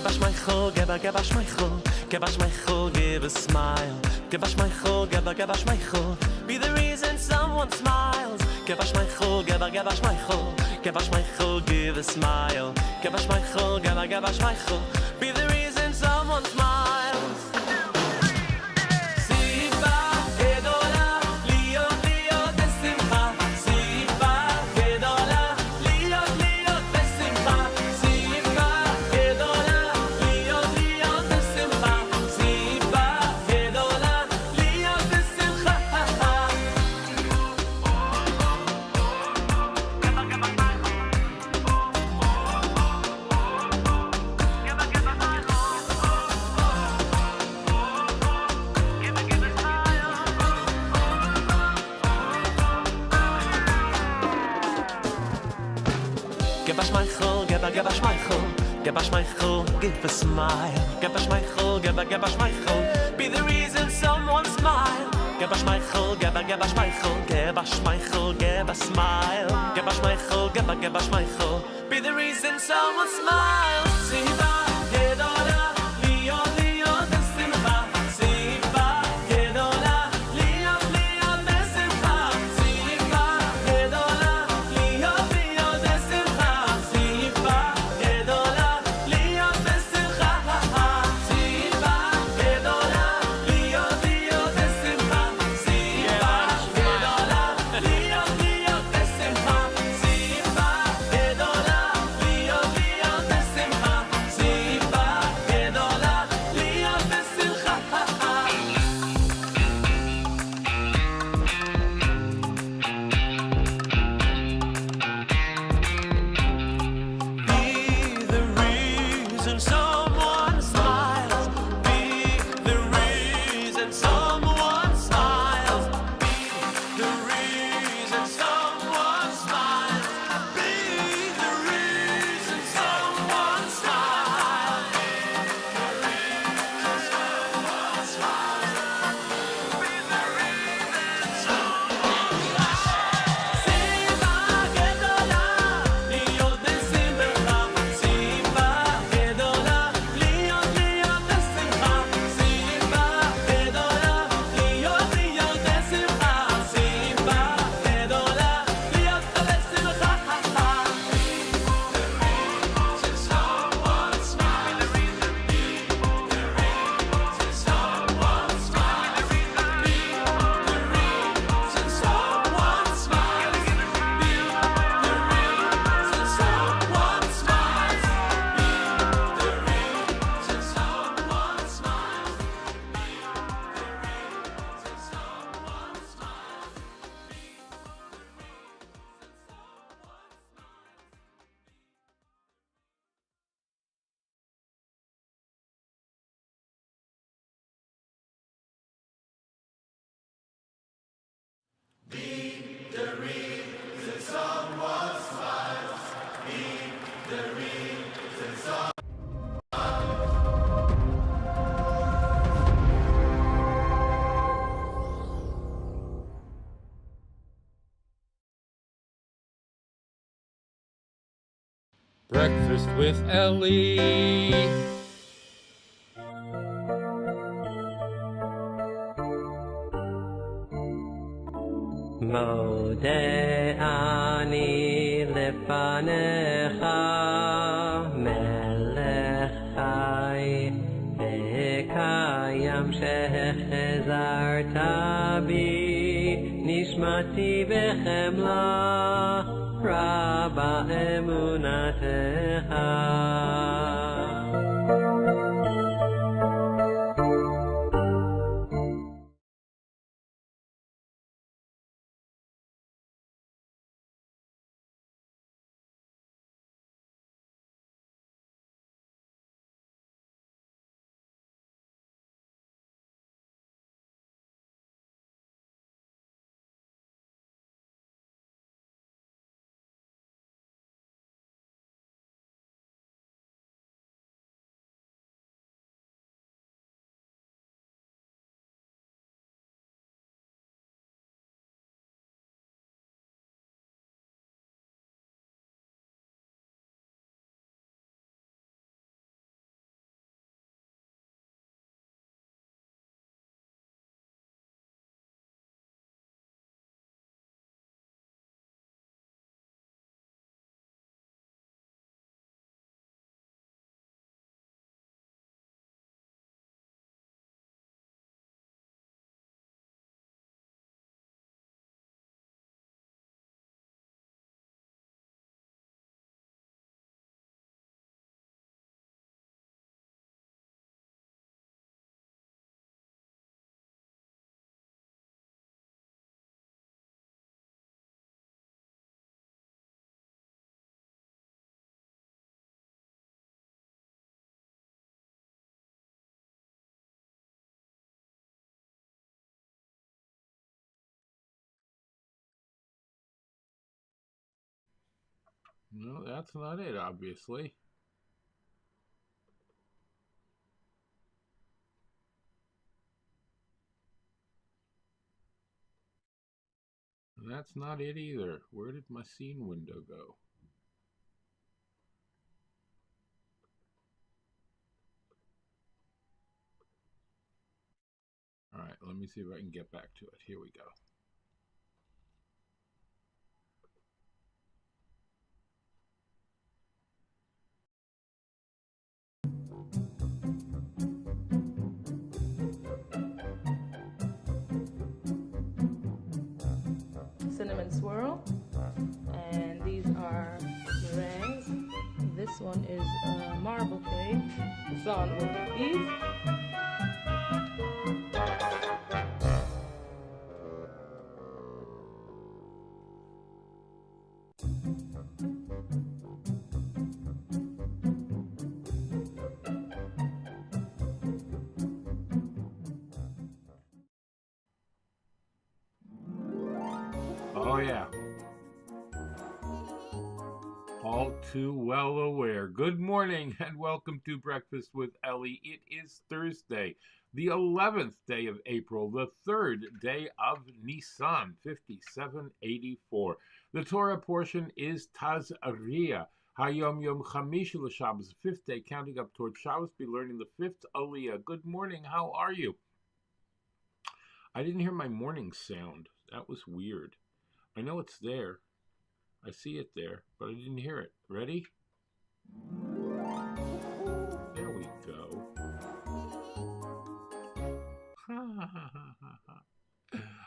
Give us my chol, give us my chol, give us my chol, give a smile. Give us my chol, give us my chol, be the reason someone smiles. Give us my chol, give us my chol, give us my chol, give a smile. Give us my chol, give us my chol, be the reason someone smiles. Give us my chol, give us my chol, give a smile. Give us my chol, give us my chol, be the reason someone smile. Give us my chol, give us my chol, give us my chol, give a smile. Give us my chol, give us my chol, be the reason someone smiles. Siva gedola, liyo liyo besimcha. Siva gedola, liyo liyo besimcha. Siva gedola, liyo liyo besimcha. Siva gedola, liyo besimcha. Siva gedola, liyo liyo besimcha. Siva gedola, liyo liyo besimcha. Siva gedola, liyo liyo besimcha. Siva gedola, liyo besimcha. Be the reason someone smiles. Be the reason someone smiles. Be the reason someone smiles. Be the reason someone smiles. Be the reason someone smiles. Be the reason someone smiles. Siva gedola, liyo besimcha. Siva gedola, liyo liyo besimcha. Siva gedola, liyo liyo besimcha. Siva gedola, liyo besimcha. Be the reason someone smiles. Be the reason someone smiles. Be the reason someone smiles. Be the reason someone smiles. Be the reason someone smiles. Breakfast with Ellie. Mode ani lefanecha melech chai vekayam shechezarta bi nishmati bechemla raba emunatecha. No, that's not it, obviously. That's not it either. Where did my scene window go? All right, let me see if I can get back to it. Here we go. Cinnamon swirl, and these are meringues. This one is marble cake. Son will make these. Oh, yeah. All too well aware. Good morning and welcome to Breakfast with Ellie. It is Thursday, the 11th day of April, the third day of Nissan, 5784. The Torah portion is Tazria. HaYom Yom Chamishi l'Shabbos, the fifth day, counting up toward Shabbos, be learning the fifth Aliyah. Good morning, how are you? I didn't hear my morning sound. That was weird. I know it's there. I see it there, but I didn't hear it. Ready? There we go.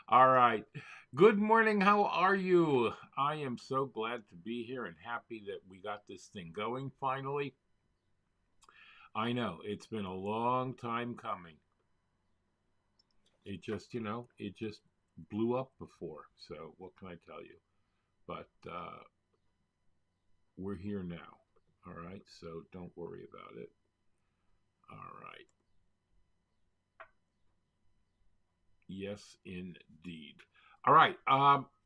All right. Good morning. How are you? I am so glad to be here and happy that we got this thing going finally. I know, it's been a long time coming. It just, it just blew up before. So what can I tell you? But we're here now. All right. So don't worry about it. All right. Yes, indeed. All right.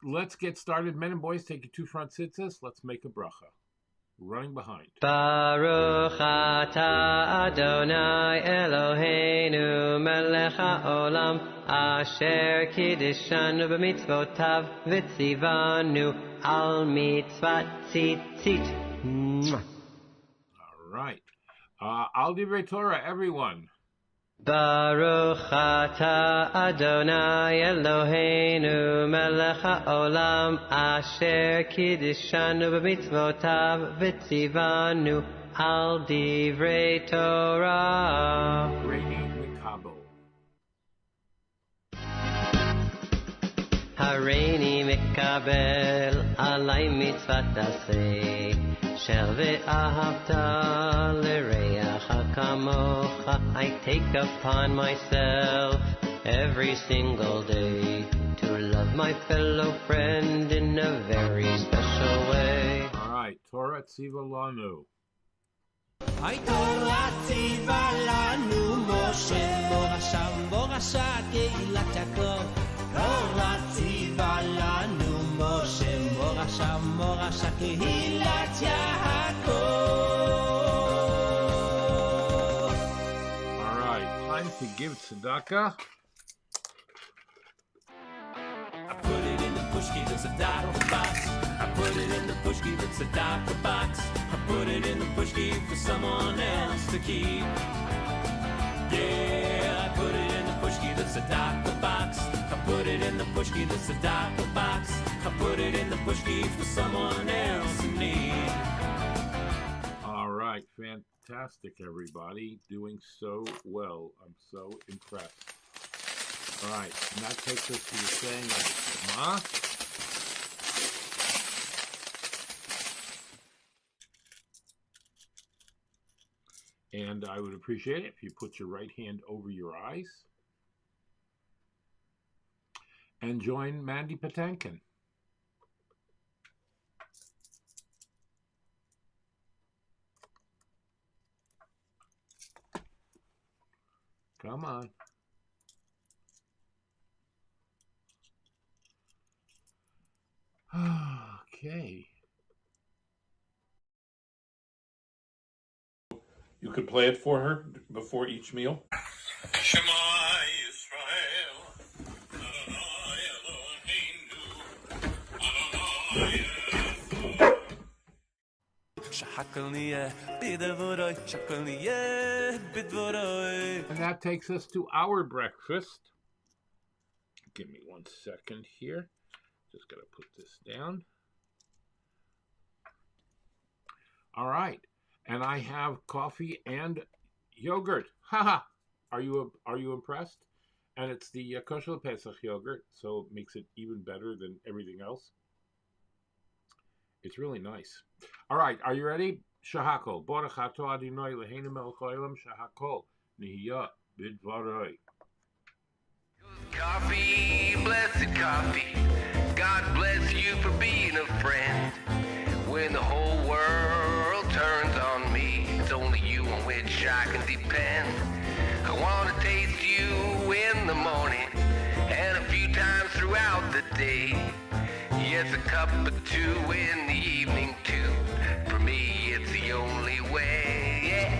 Let's get started. Men and boys, take your two front sitzes. Let's make a bracha. Running behind. Baruch atah Adonai Eloheinu melech haolam asher kiddishanu b'mitzvotav v'tzivanu al mitzvat tzitzit. All right. Al divrei Torah, everyone. Baruch atah Adonai Eloheinu melech haolam asher kiddishanu b'mitzvotav v'tzivanu al divrei Torah. Reini Mikabel. Hareini mikabel alai mitzvat aseh shel ve'ahavta l'reacha kamocha. I take upon myself every single day to love my fellow friend in a very special way. All right. Torah Tziva Lanu. Torah tziva lanu Moshe morasha keilat Yaakov. Torah tziva lanu Moshe morasha keilat Yaakov. All right. Time to give tzedakah. I put it in the pushki, the tzedakah box. I put it in the pushki, the tzedakah box. I put it in the pushki for someone else to keep. Yeah, I put it in the pushki, the tzedakah box. I put it in the pushki, the tzedakah box. I put it in the pushki for someone else in need. All right. Fantastic, everybody. Doing so well. I'm so impressed. All right. And that takes us to the saying of Shema. And I would appreciate it if you put your right hand over your eyes and join Mandy Patinkin. Come on. Okay. You could play it for her before each meal. Shema Yisrael, Adonai Eloheinu, Adonai Echad. Shahakalniye bidvoroi, shakalniye bidvoroi. And that takes us to our breakfast. Give me 1 second here. Just gotta put this down. All right, and I have coffee and yogurt. Haha! Are you impressed? And it's the kosher Pesach yogurt, so it makes it even better than everything else. It's really nice. All right, are you ready? Shahakol. Baruch atah Adonai Eloheinu melech haolam shahakol nihiyah bidvaroi. Coffee, blessed coffee. God bless you for being a friend. When the whole world turns on me, it's only you on which I can depend. I want to taste you in the morning and a few times throughout the day. Yes, a cup or two in the evening too. For me, it's the only way. Yeah.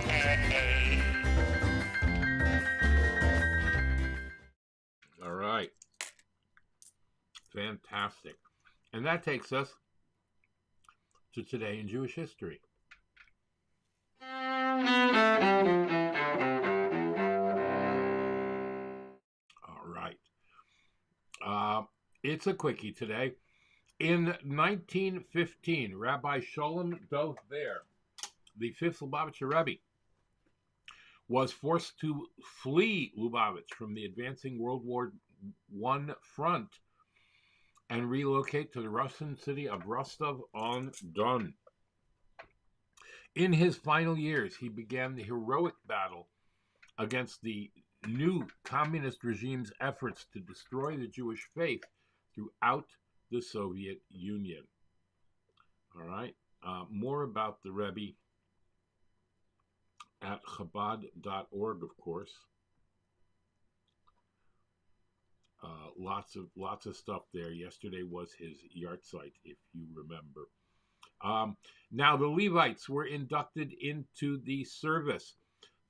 All right. Fantastic. And that takes us to today in Jewish history. All right. It's a quickie today. In 1915, Rabbi Sholem Dover, the fifth Lubavitcher Rebbe, was forced to flee Lubavitch from the advancing World War I front and relocate to the Russian city of Rostov-on-Don. In his final years, he began the heroic battle against the new communist regime's efforts to destroy the Jewish faith throughout the Soviet Union. All right, more about the Rebbe at Chabad.org, of course. Lots of stuff there. Yesterday was his yahrzeit, if you remember. Now, the Levites were inducted into the service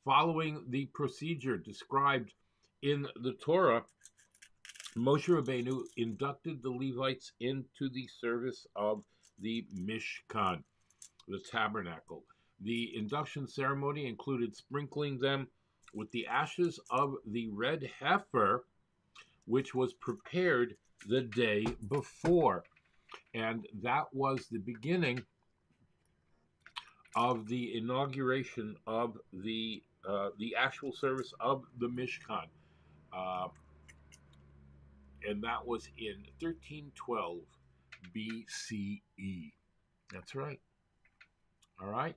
following the procedure described in the Torah. Moshe Rabbeinu inducted the Levites into the service of the Mishkan, the tabernacle. The induction ceremony included sprinkling them with the ashes of the red heifer, which was prepared the day before. And that was the beginning of the inauguration of the actual service of the Mishkan. And that was in 1312 BCE. That's right. All right.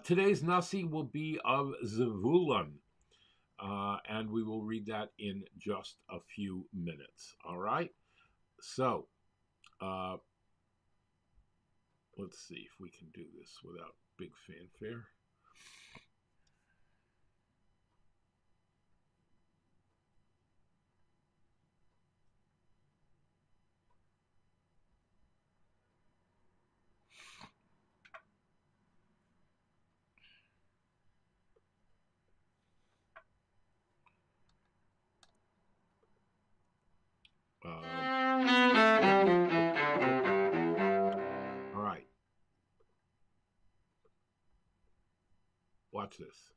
Today's Nasi will be of Zevulun, and we will read that in just a few minutes. All right. So, let's see if we can do this without big fanfare. All right. Watch this.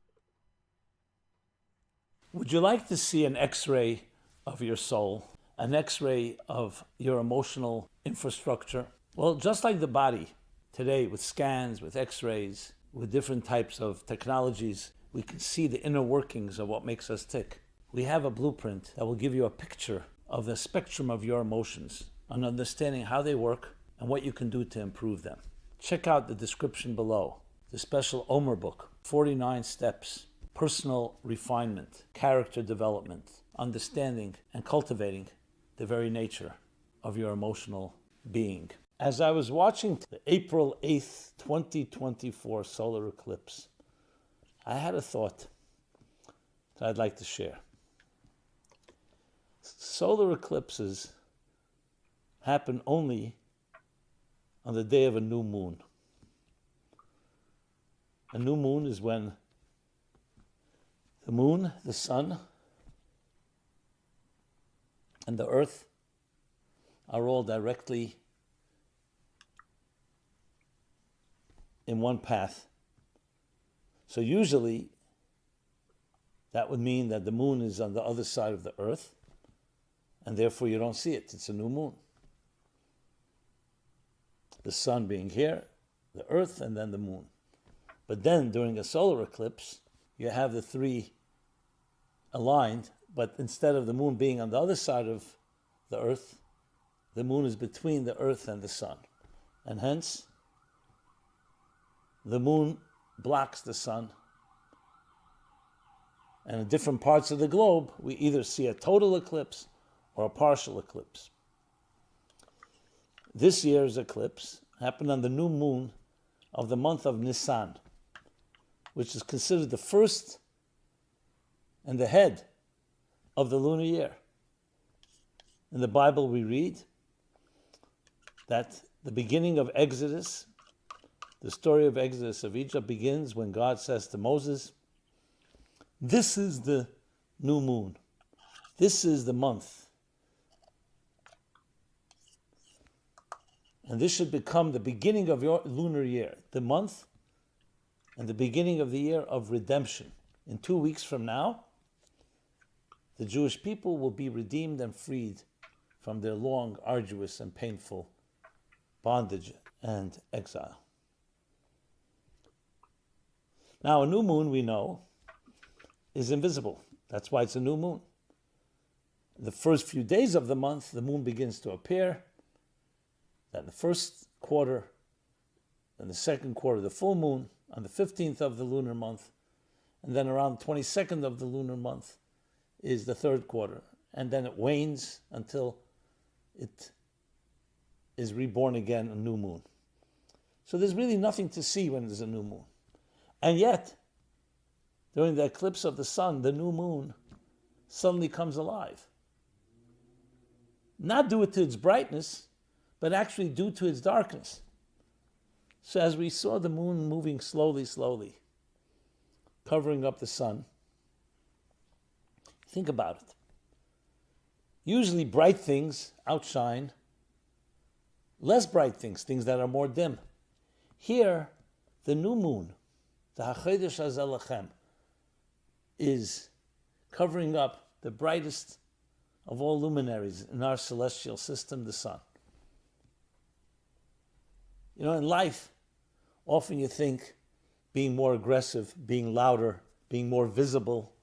Would you like to see an X-ray of your soul? An X-ray of your emotional infrastructure? Well, just like the body, today with scans, with X-rays, with different types of technologies, we can see the inner workings of what makes us tick. We have a blueprint that will give you a picture of the spectrum of your emotions, and understanding how they work and what you can do to improve them. Check out the description below, the special Omer book, 49 steps, personal refinement, character development, understanding and cultivating the very nature of your emotional being. As I was watching the April 8th, 2024 solar eclipse, I had a thought that I'd like to share. Solar eclipses happen only on the day of a new moon. A new moon is when the moon, the sun, and the earth are all directly in one path. So usually that would mean that the moon is on the other side of the earth, and therefore you don't see it. It's a new moon. The sun being here, the earth, and then the moon. But then during a solar eclipse, you have the three aligned, but instead of the moon being on the other side of the earth, the moon is between the earth and the sun. And hence, the moon blocks the sun. And in different parts of the globe, we either see a total eclipse or a partial eclipse. This year's eclipse happened on the new moon of the month of Nissan, which is considered the first and the head of the lunar year. In the Bible we read that the beginning of Exodus, the story of Exodus of Egypt, begins when God says to Moses, "This is the new moon. This is the month. And this should become the beginning of your lunar year, the month and the beginning of the year of redemption. In 2 weeks from now, the Jewish people will be redeemed and freed from their long, arduous, and painful bondage and exile." Now, a new moon, we know, is invisible. That's why it's a new moon. The first few days of the month, the moon begins to appear. Then the first quarter, then the second quarter, the full moon, on the 15th of the lunar month, and then around the 22nd of the lunar month is the third quarter. And then it wanes until it is reborn again, a new moon. So there's really nothing to see when there's a new moon. And yet, during the eclipse of the sun, the new moon suddenly comes alive. Not due to its brightness, but actually due to its darkness. So as we saw the moon moving slowly, covering up the sun, think about it. Usually bright things outshine less bright things, things that are more dim. Here, the new moon, the HaChodesh Hazeh Lachem, is covering up the brightest of all luminaries in our celestial system, the sun. You know, in life, often you think being more aggressive, being louder, being more visible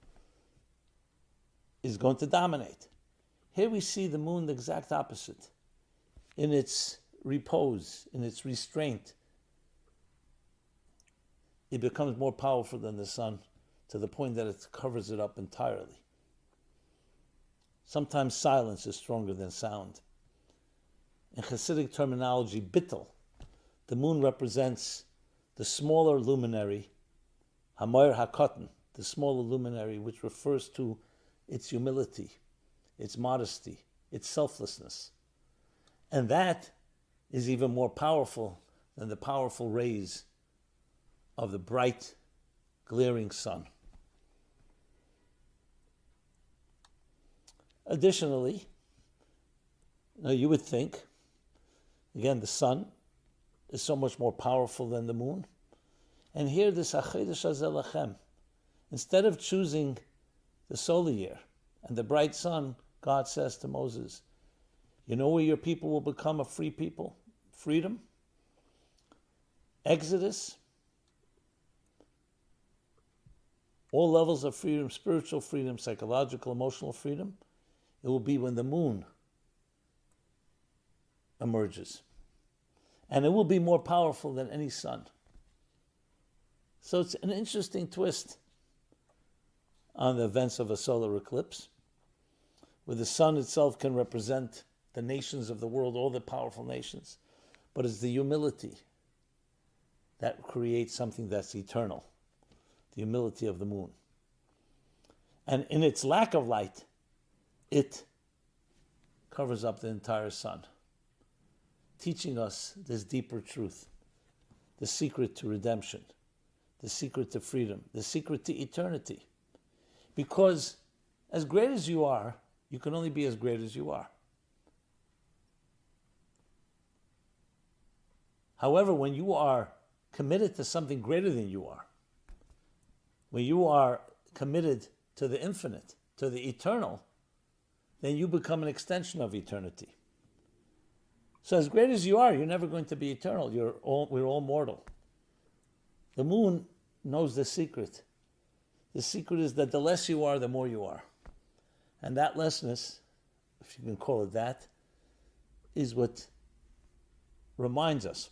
is going to dominate. Here we see the moon the exact opposite. In its repose, in its restraint, it becomes more powerful than the sun to the point that it covers it up entirely. Sometimes silence is stronger than sound. In Hasidic terminology, bittul, the moon represents the smaller luminary, Hamoyer HaKotan, the smaller luminary, which refers to its humility, its modesty, its selflessness. And that is even more powerful than the powerful rays of the bright, glaring sun. Additionally, you would think, again, the sun is so much more powerful than the moon. And here, this HaChodesh Hazeh Lachem, instead of choosing the solar year and the bright sun, God says to Moses, you know where your people will become a free people? Freedom? Exodus? All levels of freedom, spiritual freedom, psychological, emotional freedom, it will be when the moon emerges. And it will be more powerful than any sun. So it's an interesting twist on the events of a solar eclipse, where the sun itself can represent the nations of the world, all the powerful nations, but it's the humility that creates something that's eternal, the humility of the moon. And in its lack of light, it covers up the entire sun, teaching us this deeper truth, the secret to redemption, the secret to freedom, the secret to eternity. Because as great as you are, you can only be as great as you are. However, when you are committed to something greater than you are, when you are committed to the infinite, to the eternal, then you become an extension of eternity. So as great as you are, you're never going to be eternal. We're all mortal. The moon knows the secret. The secret is that the less you are, the more you are. And that lessness, if you can call it that, is what reminds us.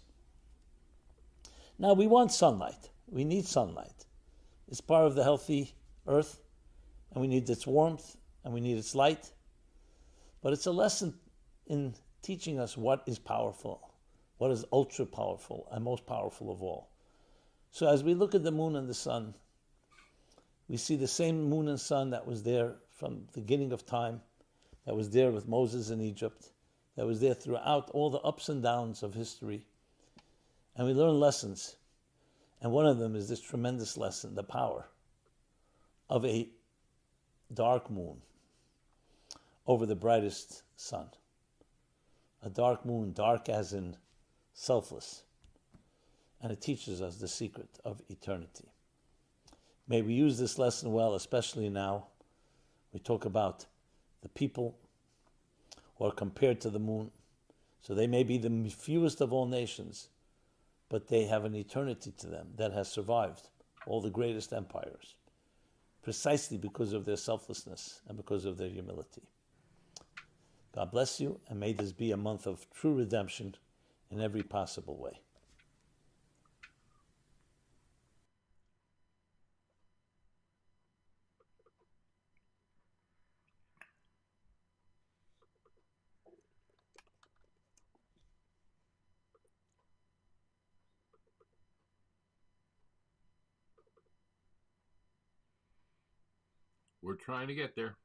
Now, we want sunlight. We need sunlight. It's part of the healthy earth, and we need its warmth, and we need its light. But it's a lesson in teaching us what is powerful, what is ultra powerful, and most powerful of all. So as we look at the moon and the sun, we see the same moon and sun that was there from the beginning of time, that was there with Moses in Egypt, that was there throughout all the ups and downs of history. And we learn lessons. And one of them is this tremendous lesson, the power of a dark moon over the brightest sun. A dark moon, dark as in selfless. And it teaches us the secret of eternity. May we use this lesson well, especially now. We talk about the people who are compared to the moon. So they may be the fewest of all nations, but they have an eternity to them that has survived all the greatest empires, precisely because of their selflessness and because of their humility. God bless you, and may this be a month of true redemption in every possible way. We're trying to get there.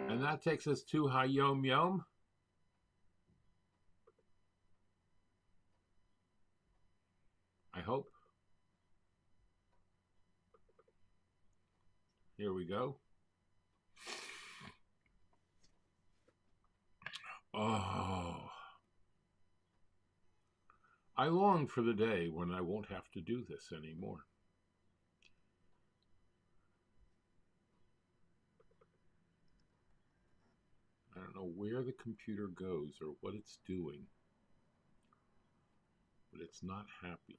And that takes us to HaYom. I hope. Here we go. Oh. I long for the day when I won't have to do this anymore. I don't know where the computer goes or what it's doing, but it's not happy.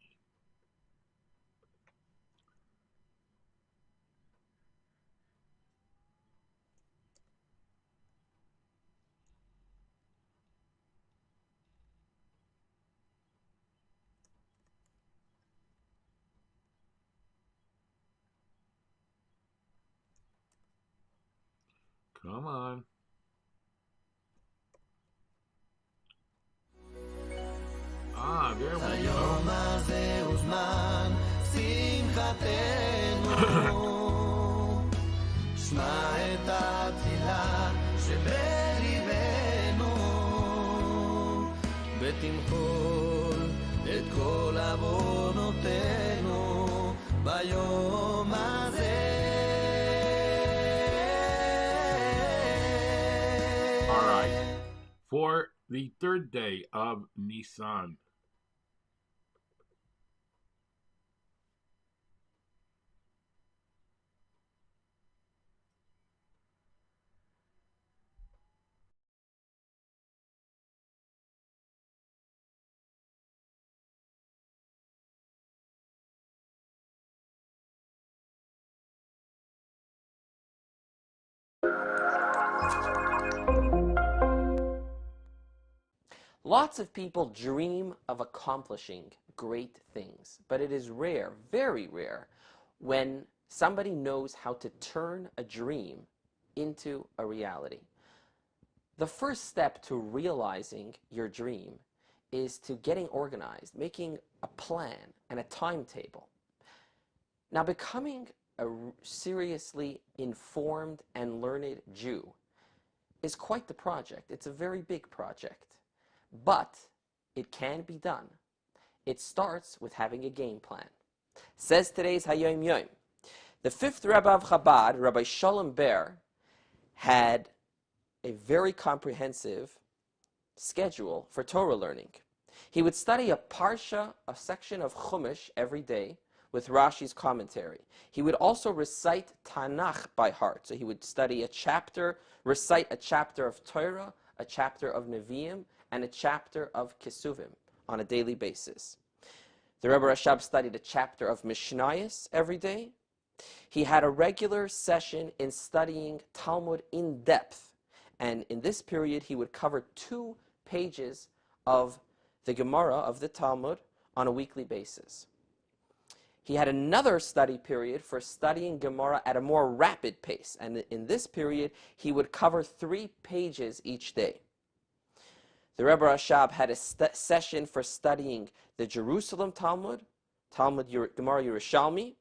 Come on. Ah, there we היום הזה הוא זמן שמחתנו שמע את התפילה שבליבנו ותמחול את כל עוונותינו ביום הזה. All right. For the third day of Nissan. Lots of people dream of accomplishing great things, but it is rare, very rare, when somebody knows how to turn a dream into a reality. The first step to realizing your dream is to getting organized, making a plan and a timetable. Now, becoming a seriously informed and learned Jew is quite the project. It's a very big project. But it can be done. It starts with having a game plan. Says today's HaYom Yom. The fifth Rebbe of Chabad, Rabbi Shalom Ber, had a very comprehensive schedule for Torah learning. He would study a parsha, a section of Chumash every day with Rashi's commentary. He would also recite Tanakh by heart. So he would study a chapter, recite a chapter of Torah, a chapter of Nevi'im, and a chapter of Kesuvim on a daily basis. The Rebbe Rashab studied a chapter of Mishnayos every day. He had a regular session in studying Talmud in depth. And in this period, he would cover 2 pages of the Gemara of the Talmud on a weekly basis. He had another study period for studying Gemara at a more rapid pace. And in this period, he would cover 3 pages each day. The Rebbe Rashab had a session for studying the Jerusalem Talmud, Gemara Yerushalmi,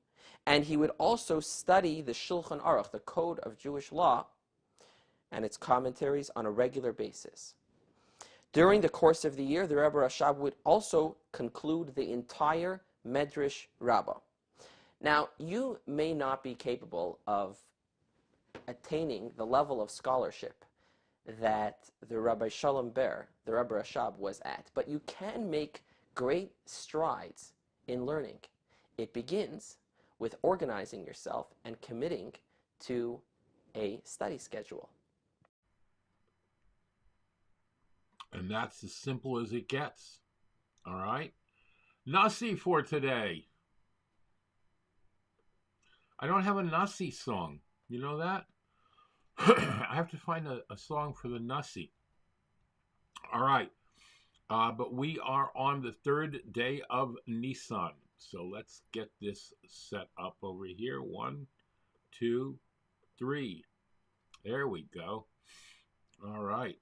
and he would also study the Shulchan Aruch, the Code of Jewish Law, and its commentaries on a regular basis. During the course of the year, the Rebbe Rashab would also conclude the entire Medrash Rabbah. Now, you may not be capable of attaining the level of scholarship that the Rabbi Shalom Ber, the Rebbe Rashab, was at, but you can make great strides in learning. It begins with organizing yourself and committing to a study schedule. And that's as simple as it gets. All right? Nasi for today. I don't have a Nasi song. You know that? I have to find a song for the Nasi. All right. But we are on the 3rd day of Nissan. So let's get this set up over here. 1, 2, 3. There we go. All right.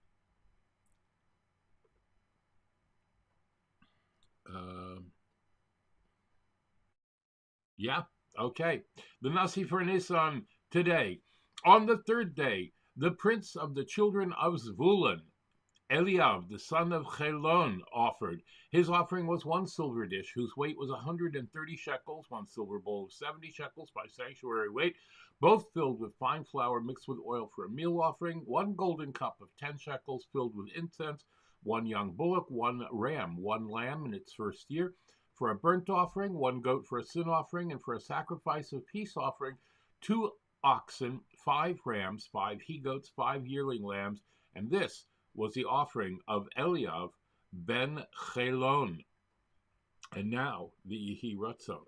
Yeah, okay. The Nasi for Nissan today. On the 3rd day, the prince of the children of Zvulun, Eliyah, the son of Chelon, offered. His offering was 1 silver dish, whose weight was 130 shekels, 1 silver bowl of 70 shekels by sanctuary weight, both filled with fine flour mixed with oil for a meal offering, 1 golden cup of 10 shekels filled with incense, 1 young bullock, 1 ram, 1 lamb in its first year, for a burnt offering, 1 goat for a sin offering, and for a sacrifice of peace offering, 2 oxen, 5 rams, 5 he-goats, 5 yearling lambs, and this was the offering of Eliyav ben Chelon. And now the Yehi Ratzon.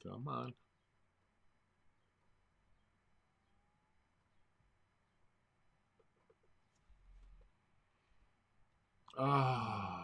Come on. Ah.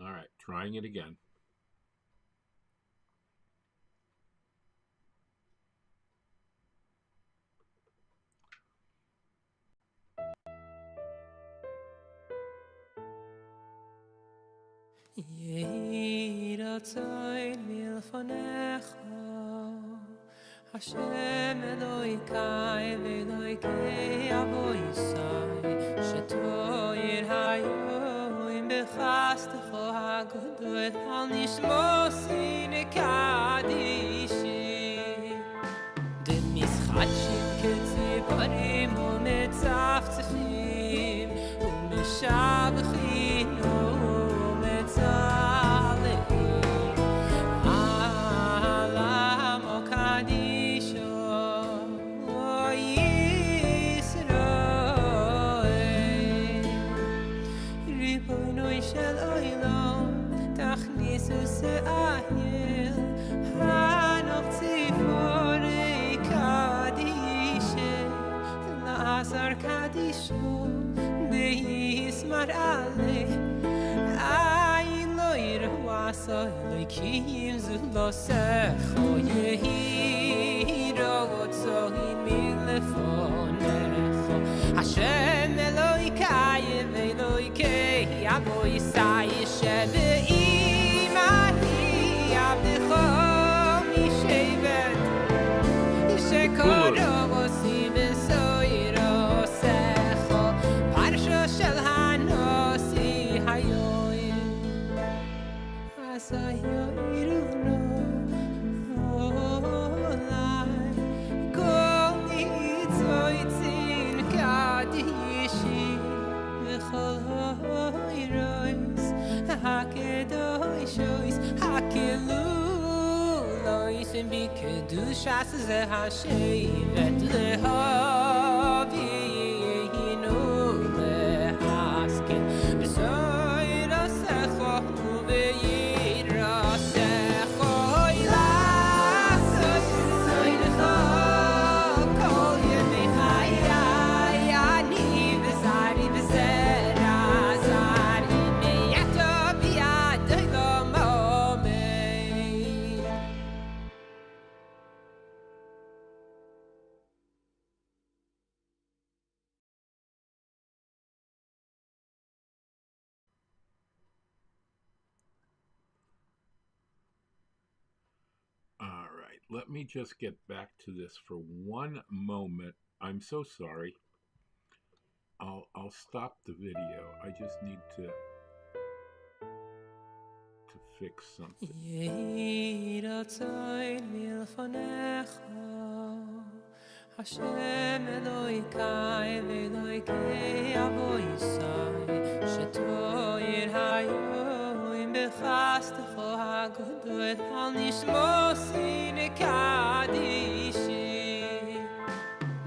All right, trying it again. יהי רצון מלפניך, השם אלוהיkai ואלוהיקי אבויסai, שתויר היום בחסדך הגדול על נשמוסי נקדישי. דמשחקים כציפורים ומצפצפים ומשבחים Kadisho, Deis Marale, I loir wasa, Likim Zulosecho, Yehiro, so in Milefonecho, Hashem Eloikai, Eloikei, Aboisai, Shebe Imani, Abdecho, Mishevet, Shekoro, Sibeso. Bikedushas ze hashevet lehavi hinu lehaskin b'soirasecho uveyirasecho ilasos soirecho kol yemei hayai ani v'zari v'zera zari meyato b'yadoi lomomei. All right, let me just get back to this for one moment. I'm so sorry. I'll stop the video. I just need to fix something. יהי רצון מלפניך, השם אלוהיkai ואלוהיקי אבויסai, שתויר היום בחסדך הגדול על נשמוסי נקדישי.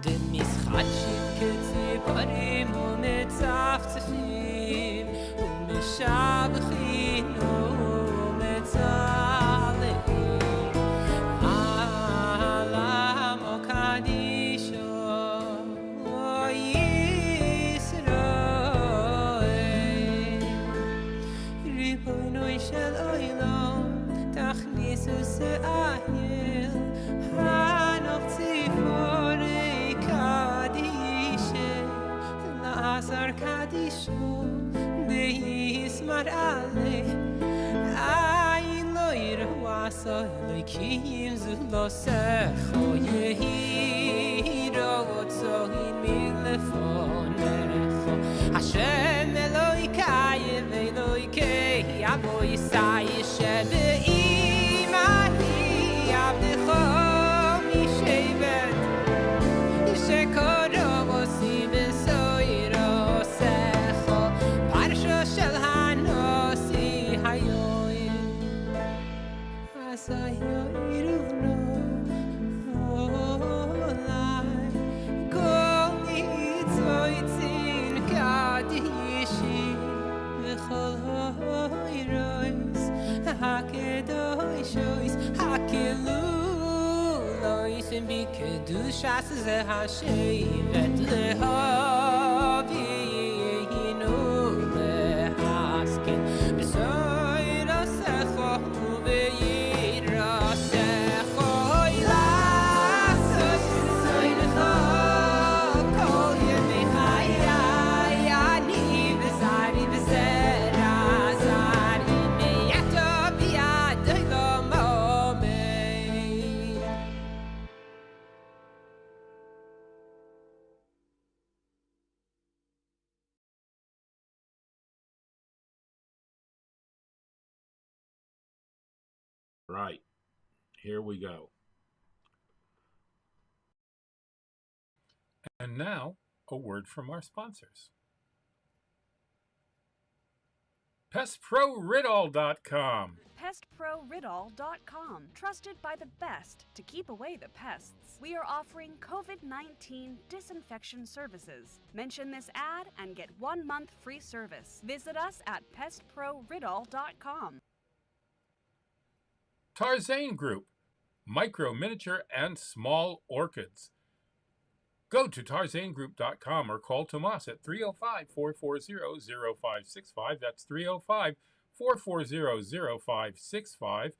דמשחקים כציפורים ומצפצפים ומשבחים Kadisho, Deis Marale, I loir wasa, Likim Zulosecho, Yehiro, so in Milefonecho, Hashem Eloikai, Eloikei, Aboisai, Shebe Imani, Abdecho, Mishevet, Shekoro, Sibeso. Bikedushas ze hashevet lehavi hinu lehaskin b'soirasecho uveyirasecho ilasos soirecho kol yemei hayai ani v'zari v'zera zari Right. Here we go. And now, a word from our sponsors. PestProRidol.com. PestProRidol.com. Trusted by the best to keep away the pests. We are offering COVID-19 disinfection services. Mention this ad and get 1 month free service. Visit us at PestProRidol.com. Tarzane Group. Micro, miniature, and small orchids. Go to tarzanegroup.com or call Tomas at 305-440-0565. That's 305-440-0565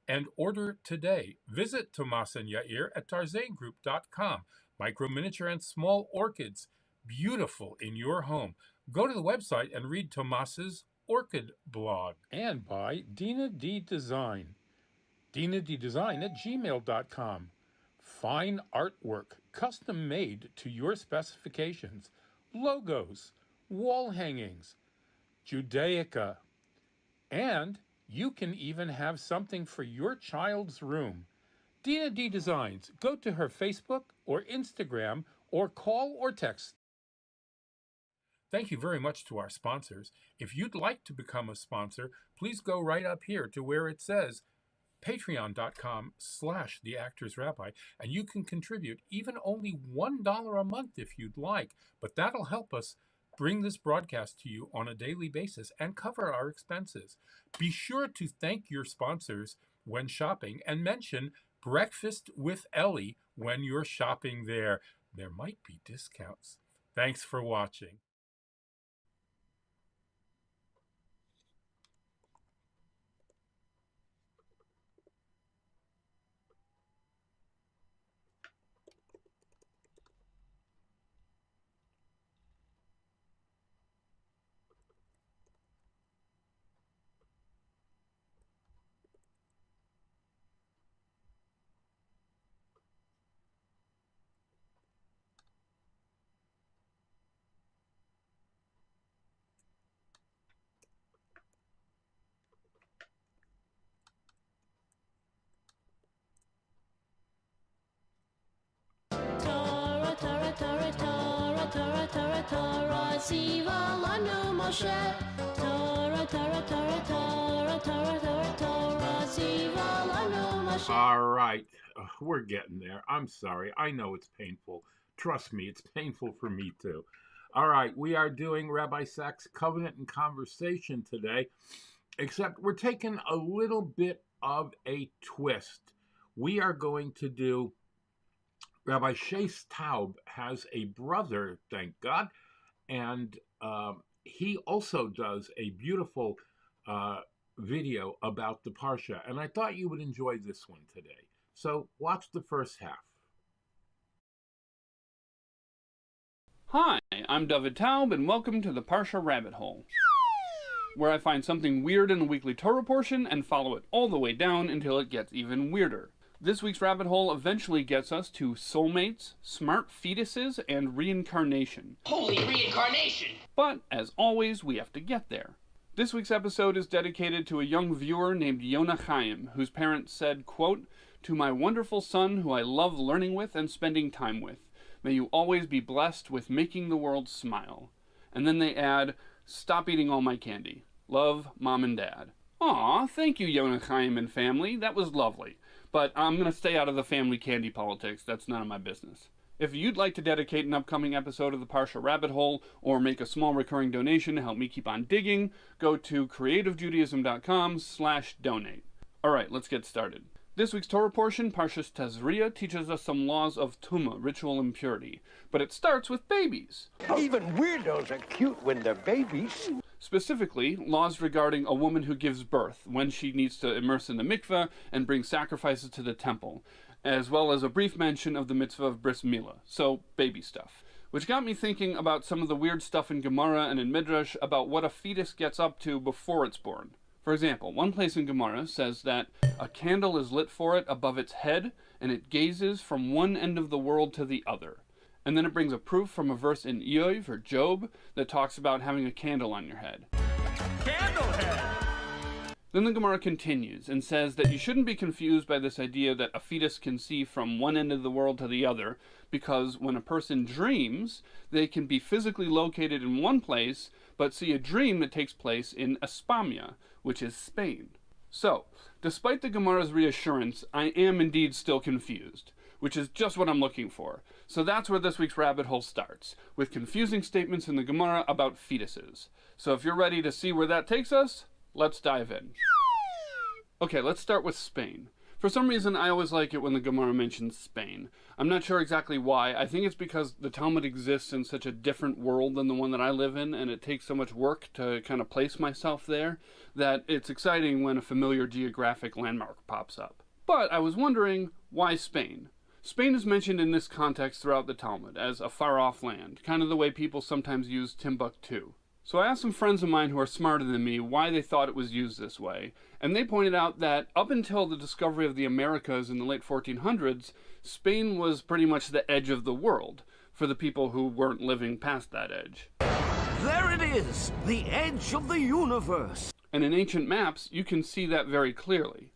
and order today. Visit Tomas and Yair at tarzanegroup.com. Micro, miniature, and small orchids. Beautiful in your home. Go to the website and read Tomas's orchid blog. And by Dina D Design. DinaDDesign@gmail.com. Fine artwork, custom made to your specifications, logos, wall hangings, Judaica, and you can even have something for your child's room. Dina D Designs. Go to her Facebook or Instagram or call or text. Thank you very much to our sponsors. If you'd like to become a sponsor, please go right up here to where it says patreon.com/theactorsrabbi, and you can contribute even only $1 a month if you'd like, but that'll help us bring this broadcast to you on a daily basis and cover our expenses. Be sure to thank your sponsors when shopping and mention Breakfast with Elli when you're shopping there. There might be discounts. Thanks for watching. Torah, Torah, Torah, Torah, Torah, Tziva lanu Moshe. Torah, Torah, Torah, Torah, Torah, Torah, Torah, Tziva lanu Moshe. All right, we're getting there. I'm sorry. I know it's painful. Trust me, it's painful for me too. All right, we are doing Rabbi Sachs' Covenant and Conversation today, except we're taking a little bit of a twist. We are going to do Rabbi Shais Taub has a brother, thank God, and he also does a beautiful video about the Parsha, and I thought you would enjoy this one today. So watch the first half. Hi, I'm David Taub, and welcome to the Parsha Rabbit Hole, where I find something weird in the weekly Torah portion and follow it all the way down until it gets even weirder. This week's rabbit hole eventually gets us to soulmates, smart fetuses, and reincarnation. Holy reincarnation! But, as always, we have to get there. This week's episode is dedicated to a young viewer named Yonah Chaim, whose parents said, quote, "To my wonderful son who I love learning with and spending time with, may you always be blessed with making the world smile." And then they add, "Stop eating all my candy. Love, Mom and Dad." Aw, thank you, Yonah Chaim and family. That was lovely. But I'm going to stay out of the family candy politics. That's none of my business. If you'd like to dedicate an upcoming episode of the Parsha Rabbit Hole or make a small recurring donation to help me keep on digging, go to creativejudaism.com/donate. All right, let's get started. This week's Torah portion, Parshas Tazria, teaches us some laws of Tumah, ritual impurity. But it starts with babies. Even weirdos are cute when they're babies. Specifically, laws regarding a woman who gives birth, when she needs to immerse in the mikveh and bring sacrifices to the temple, as well as a brief mention of the mitzvah of bris milah, so baby stuff. Which got me thinking about some of the weird stuff in Gemara and in Midrash about what a fetus gets up to before it's born. For example, one place in Gemara says that a candle is lit for it above its head, and it gazes from one end of the world to the other. And then it brings a proof from a verse in Eov, or Job, that talks about having a candle on your head. Candle head! Then the Gemara continues and says that you shouldn't be confused by this idea that a fetus can see from one end of the world to the other, because when a person dreams, they can be physically located in one place, but see a dream that takes place in España, which is Spain. So, despite the Gemara's reassurance, I am indeed still confused, which is just what I'm looking for. So that's where this week's rabbit hole starts, with confusing statements in the Gemara about fetuses. So if you're ready to see where that takes us, let's dive in. Okay, let's start with Spain. For some reason, I always like it when the Gemara mentions Spain. I'm not sure exactly why. I think it's because the Talmud exists in such a different world than the one that I live in, and it takes so much work to kind of place myself there, that it's exciting when a familiar geographic landmark pops up. But I was wondering, why Spain? Spain is mentioned in this context throughout the Talmud as a far-off land, kind of the way people sometimes use Timbuktu. So I asked some friends of mine who are smarter than me why they thought it was used this way, and they pointed out that up until the discovery of the Americas in the late 1400s, Spain was pretty much the edge of the world, for the people who weren't living past that edge. There it is, the edge of the universe. And in ancient maps, you can see that very clearly.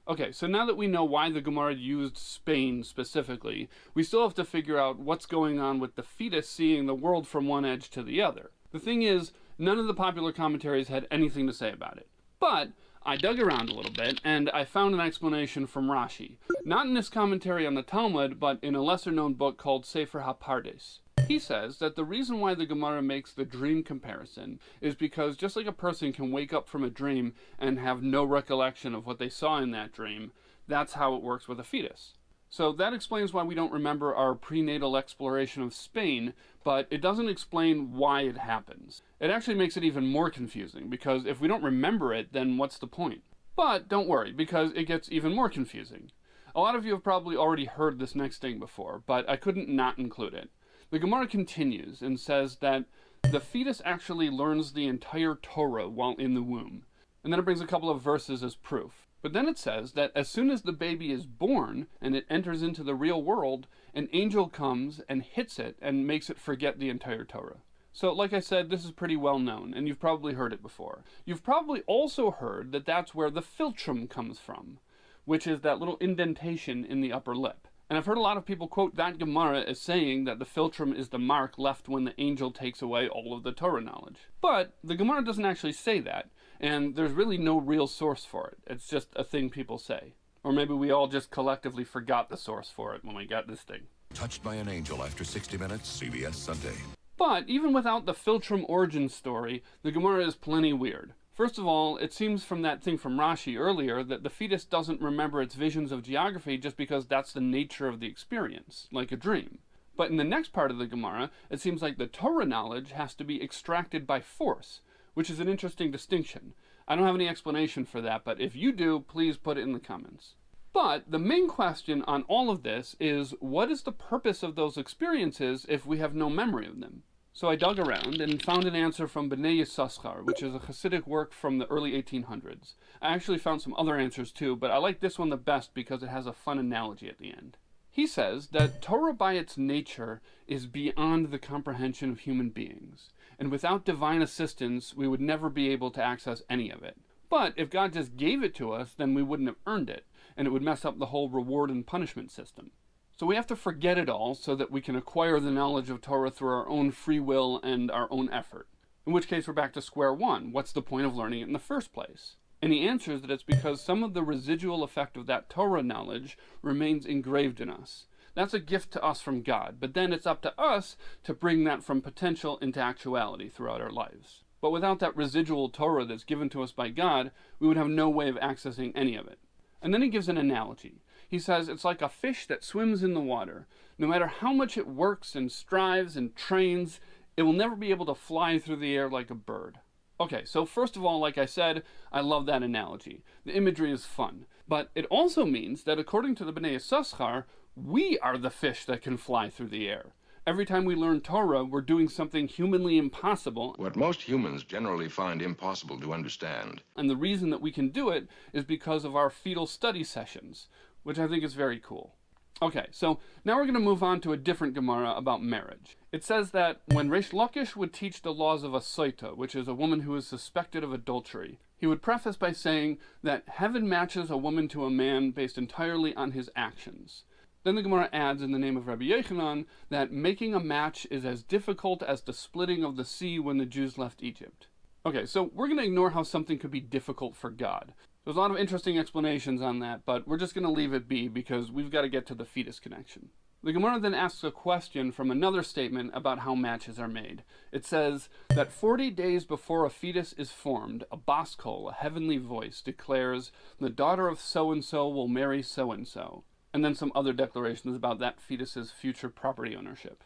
Okay, so now that we know why the Gemara used Spain specifically, we still have to figure out what's going on with the fetus seeing the world from one edge to the other. The thing is, none of the popular commentaries had anything to say about it. But I dug around a little bit, and I found an explanation from Rashi. Not in this commentary on the Talmud, but in a lesser-known book called Sefer HaPardes. He says that the reason why the Gemara makes the dream comparison is because just like a person can wake up from a dream and have no recollection of what they saw in that dream, that's how it works with a fetus. So that explains why we don't remember our prenatal exploration of Spain, but it doesn't explain why it happens. It actually makes it even more confusing, because if we don't remember it, then what's the point? But don't worry, because it gets even more confusing. A lot of you have probably already heard this next thing before, but I couldn't not include it. The Gemara continues and says that the fetus actually learns the entire Torah while in the womb. And then it brings a couple of verses as proof. But then it says that as soon as the baby is born and it enters into the real world, an angel comes and hits it and makes it forget the entire Torah. So like I said, this is pretty well known, and you've probably heard it before. You've probably also heard that that's where the philtrum comes from, which is that little indentation in the upper lip. And I've heard a lot of people quote that Gemara as saying that the philtrum is the mark left when the angel takes away all of the Torah knowledge. But the Gemara doesn't actually say that, and there's really no real source for it. It's just a thing people say. Or maybe we all just collectively forgot the source for it when we got this thing. Touched by an angel after 60 minutes, CBS Sunday. But even without the philtrum origin story, the Gemara is plenty weird. First of all, it seems from that thing from Rashi earlier that the fetus doesn't remember its visions of geography just because that's the nature of the experience, like a dream. But in the next part of the Gemara, it seems like the Torah knowledge has to be extracted by force, which is an interesting distinction. I don't have any explanation for that, but if you do, please put it in the comments. But the main question on all of this is, what is the purpose of those experiences if we have no memory of them? So I dug around and found an answer from Bnei Yissaschar, which is a Hasidic work from the early 1800s. I actually found some other answers too, but I like this one the best because it has a fun analogy at the end. He says that Torah by its nature is beyond the comprehension of human beings, and without divine assistance, we would never be able to access any of it. But if God just gave it to us, then we wouldn't have earned it, and it would mess up the whole reward and punishment system. So we have to forget it all so that we can acquire the knowledge of Torah through our own free will and our own effort. In which case we're back to square one. What's the point of learning it in the first place? And he answers that it's because some of the residual effect of that Torah knowledge remains engraved in us. That's a gift to us from God, but then it's up to us to bring that from potential into actuality throughout our lives. But without that residual Torah that's given to us by God, we would have no way of accessing any of it. And then he gives an analogy. He says it's like a fish that swims in the water. No matter how much it works and strives and trains, it will never be able to fly through the air like a bird. Okay, so first of all, like I said, I love that analogy. The imagery is fun. But it also means that according to the Bnei Yissaschar, we are the fish that can fly through the air. Every time we learn Torah, we're doing something humanly impossible. What most humans generally find impossible to understand. And the reason that we can do it is because of our fetal study sessions, which I think is very cool. Okay, so now we're going to move on to a different Gemara about marriage. It says that when Reish Lakish would teach the laws of a soita, which is a woman who is suspected of adultery, he would preface by saying that heaven matches a woman to a man based entirely on his actions. Then the Gemara adds in the name of Rabbi Yochanan that making a match is as difficult as the splitting of the sea when the Jews left Egypt. Okay, so we're going to ignore how something could be difficult for God. There's a lot of interesting explanations on that, but we're just going to leave it be because we've got to get to the fetus connection. The Gemara then asks a question from another statement about how matches are made. It says that 40 days before a fetus is formed, a baskol, a heavenly voice, declares, the daughter of so-and-so will marry so-and-so. And then some other declarations about that fetus's future property ownership.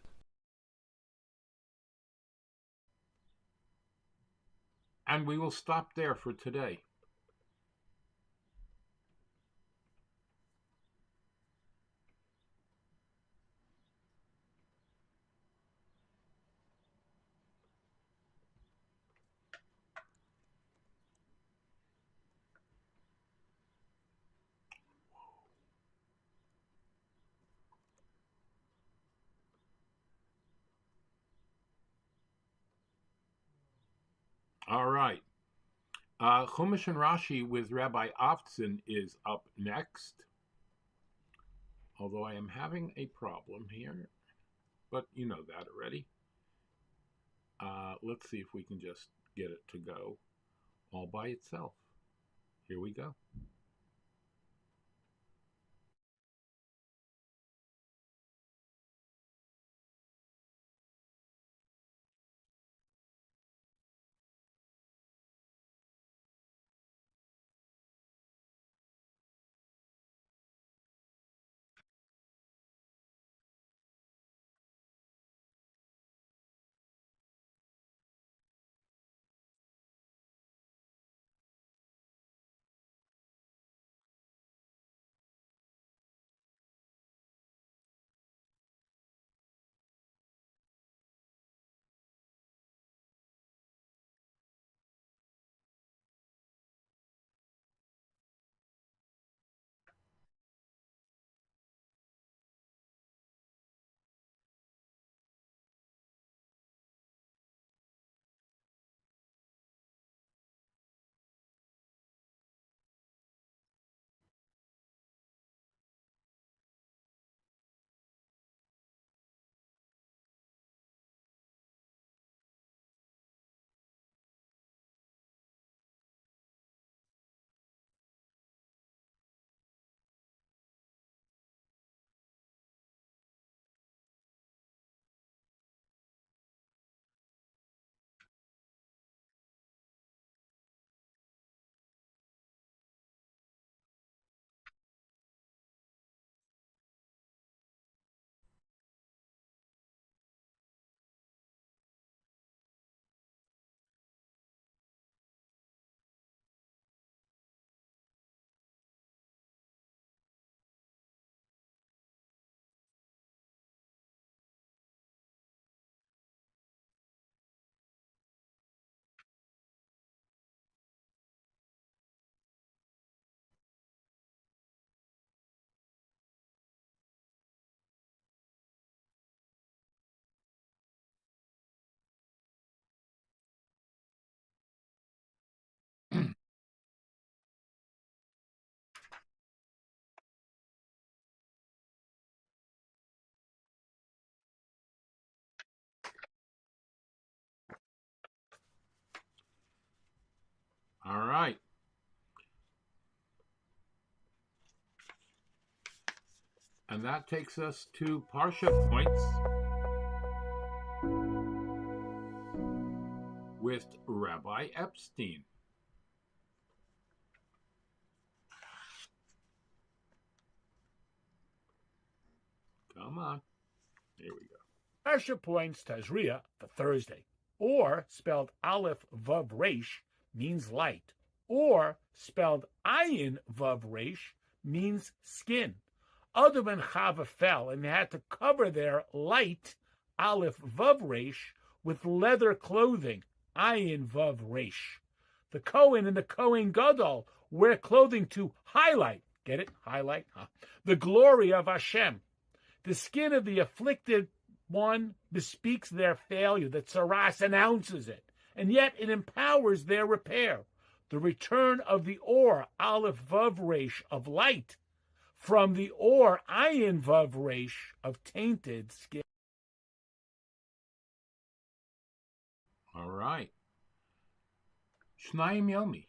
And we will stop there for today. All right. Chumash and Rashi with Rabbi Avtzin is up next. Although I am having a problem here, but you know that already. Let's see if we can just get it to go all by itself. Here we go. All right. And that takes us to Parsha points with Rabbi Epstein. Come on. Here we go. Parsha points Tazria for Thursday, or spelled Aleph Vav Resh means light, or spelled Ayin Vav Resh means skin. Adam and Chava fell, and they had to cover their light Aleph Vav Resh with leather clothing, Ayin Vav Resh. The Kohen and the Kohen Gadol wear clothing to highlight Get it? Highlight. The glory of Hashem. The skin of the afflicted one bespeaks their failure. The tzaras announces it, and yet it empowers their repair. The return of the or, aleph vav resh, of light, from the or, ayin vav resh, of tainted skin. All right. Shnayim Yomi.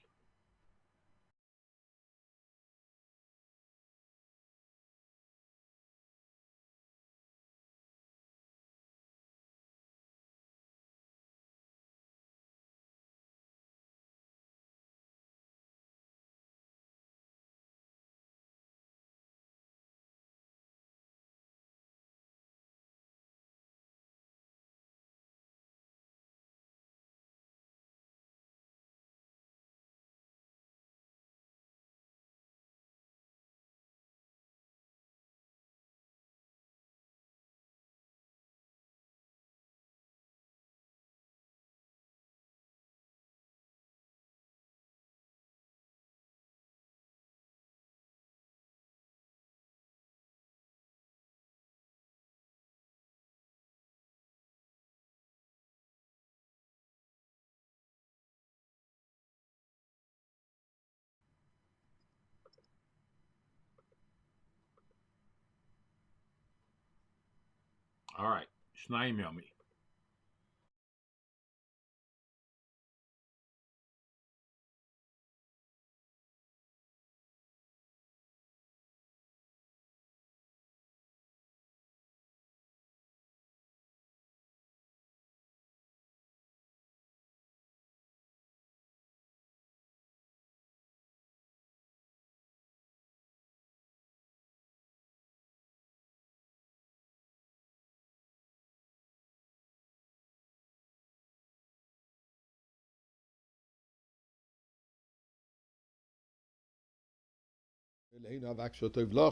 All right. Shnayim Yomi.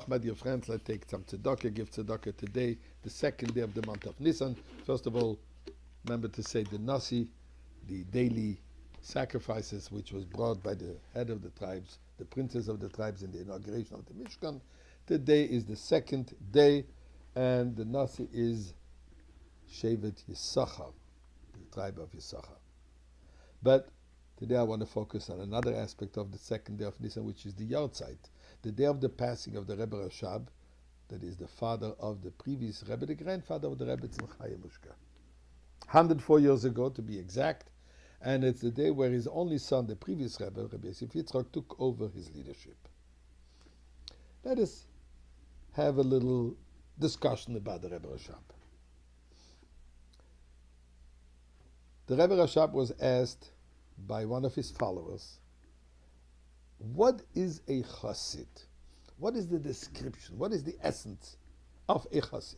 My dear friends, let's take some tzedakah, give tzedakah today, the second day of the month of Nissan. First of all, remember to say the Nasi, the daily sacrifices which was brought by the head of the tribes, the princes of the tribes in the inauguration of the Mishkan. Today is the second day, and the Nasi is Shevet Yisachar, the tribe of Yisachar. But today I want to focus on another aspect of the second day of Nissan, which is the Yahrzeit, the day of the passing of the Rebbe Rashab, that is the father of the previous Rebbe, the grandfather of the Rebbe Tzimchaya Mushka. 104 years ago, to be exact, and it's the day where his only son, the previous Rebbe, Rebbe Yosef Yitzchak, took over his leadership. Let us have a little discussion about the Rebbe Rashab. The Rebbe Rashab was asked by one of his followers, what is a chassid? What is the description? What is the essence of a chassid?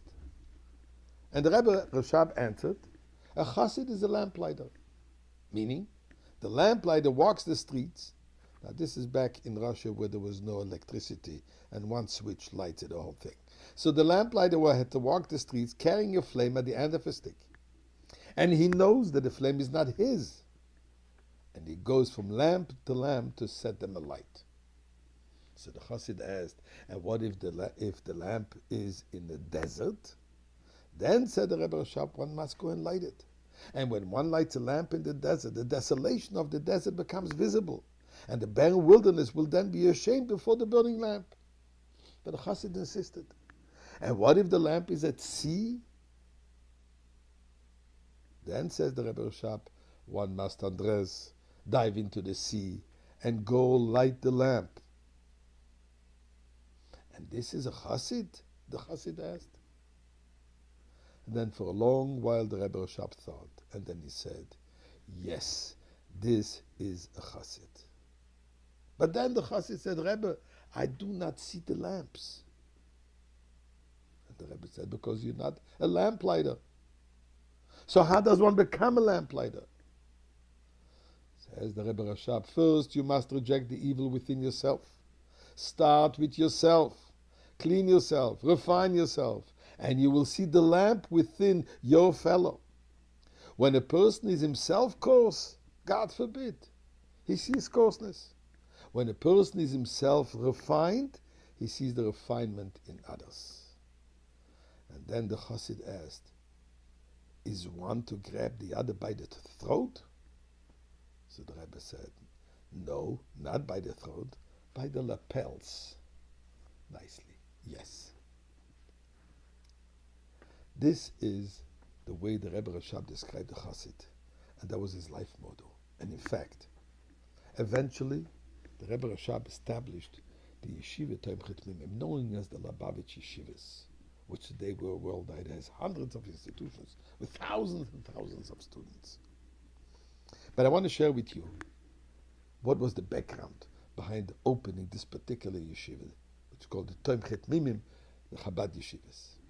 And the Rebbe Rashab answered, a chassid is a lamplighter. Meaning, the lamplighter walks the streets. Now this is back in Russia where there was no electricity and one switch lighted the whole thing. So the lamplighter had to walk the streets carrying a flame at the end of a stick. And he knows that the flame is not his. And he goes from lamp to set them alight. So the chassid asked, and what if the lamp is in the desert? Then said the Rebbe Rashab, one must go and light it. And when one lights a lamp in the desert, the desolation of the desert becomes visible. And the barren wilderness will then be ashamed before the burning lamp. But the chassid insisted. And what if the lamp is at sea? Then says the Rebbe Rashab, one must undress, dive into the sea, and go light the lamp. And this is a chassid? The chassid asked. And then for a long while the Rebbe Rashab thought, and then he said, yes, this is a chassid. But then the chassid said, Rebbe, I do not see the lamps. And the Rebbe said, because you're not a lamplighter. So how does one become a lamplighter? Says the Rebbe Rashab, first you must reject the evil within yourself. Start with yourself. Clean yourself. Refine yourself. And you will see the lamp within your fellow. When a person is himself coarse, God forbid, he sees coarseness. When a person is himself refined, he sees the refinement in others. And then the Chassid asked, is one to grab the other by the throat? So the Rebbe said, no, not by the throat, by the lapels. Nicely, yes. This is the way the Rebbe Rashab described the Chassid, and that was his life motto. And in fact, eventually, the Rebbe Rashab established the Yeshiva Tomchet Mimim, known as the Lubavitch Yeshivas, which today worldwide has hundreds of institutions with thousands and thousands of students. But I want to share with you what was the background behind opening this particular yeshiva, which is called the Tomchet Mimim, the Chabad Yeshivas.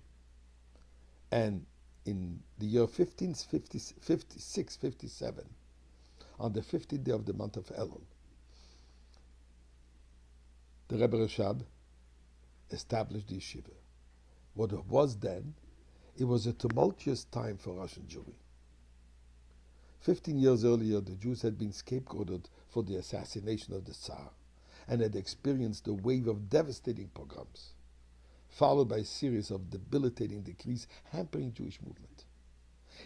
And in the year 1556-57, on the 50th day of the month of Elul, the Rebbe Rashab established the yeshiva. What it was then, it was a tumultuous time for Russian Jewry. 15 years earlier, the Jews had been scapegoated for the assassination of the Tsar and had experienced a wave of devastating pogroms, followed by a series of debilitating decrees hampering Jewish movement.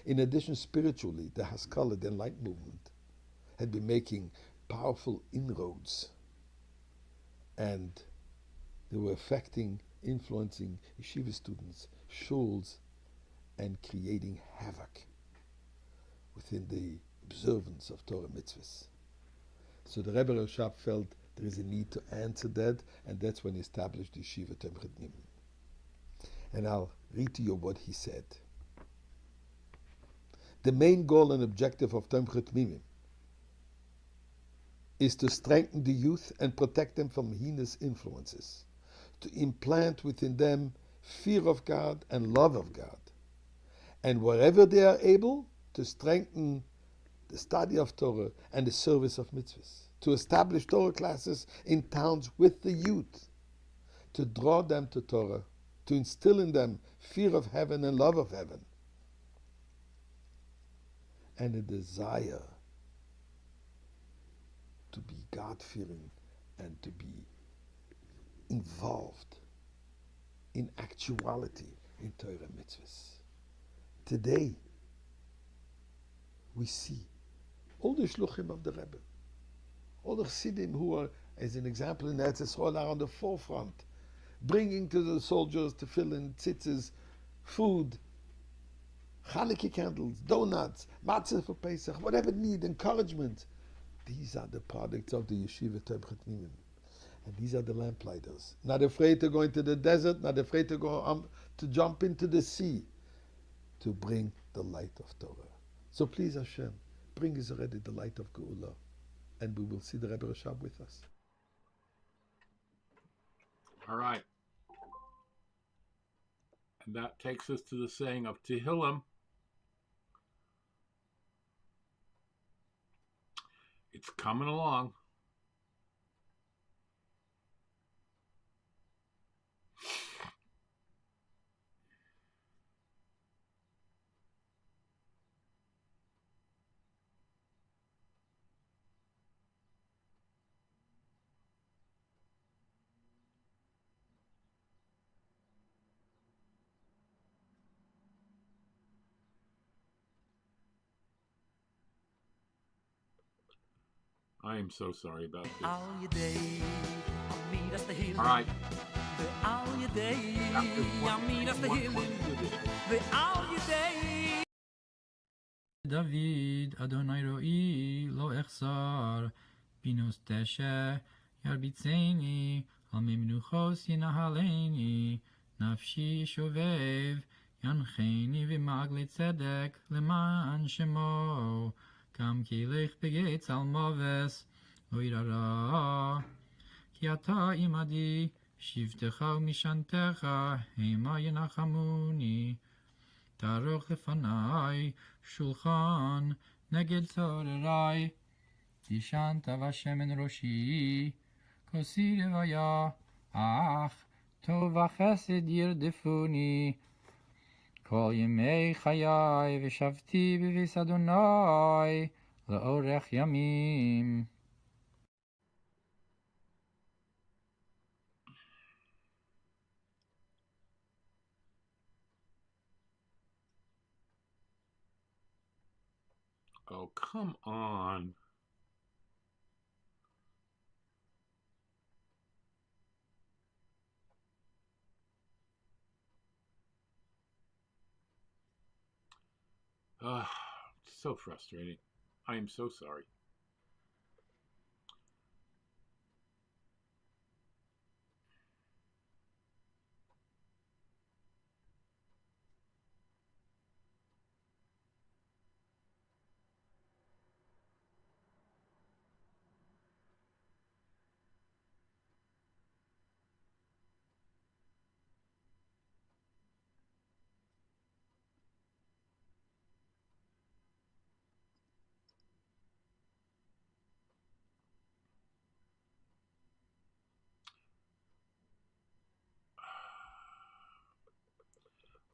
In addition, spiritually, the Haskalah, the Enlightenment movement, had been making powerful inroads, and they were influencing yeshiva students, shuls, and creating havoc within the observance of Torah mitzvahs. So the Rebbe Rashab felt there is a need to answer that, and that's when he established the Yeshiva Tomchet Mimim. And I'll read to you what he said. The main goal and objective of Tomchet Mimim is to strengthen the youth and protect them from heinous influences, to implant within them fear of God and love of God, and wherever they are able, to strengthen the study of Torah and the service of mitzvahs, to establish Torah classes in towns with the youth, to draw them to Torah, to instill in them fear of heaven and love of heaven, and a desire to be God-fearing and to be involved in actuality in Torah mitzvahs. Today, we see all the shluchim of the Rebbe, all the chassidim who are, as an example in Eretz Yisrael, are on the forefront, bringing to the soldiers to fill in tzitzis, food, Chanukah candles, donuts, matzah for Pesach, whatever need, encouragement. These are the products of the Yeshiva Tomchet Mimim. And these are the lamplighters. Not afraid to go into the desert, not afraid to go to jump into the sea, to bring the light of Torah. So please Hashem, bring us already the light of Geula, and we will see the Rebbe Rashab with us. All right. And that takes us to the saying of Tehillim. It's coming along. I am so sorry about this. All right. David, Adonai ro'i lo echsar, binos teshe, yarbitzeni, al mimnuchos yinahaleni, nafshi shovev, yancheni v'magle tzedek, leman shemo, kam kilech begetz al moves, lo irara, ki ata imadi, shivtecha umishantecha, hema yenachamuni, taroch lefanai, shulchan neged tzorrai, tishanta vashemen roshi, kosi levaya, ach, tov v'chesed yirdefuni, kol yemei chayai v'shavti b'vis Adonai, le'orech yamim. Oh, come on. So frustrating. I am so sorry.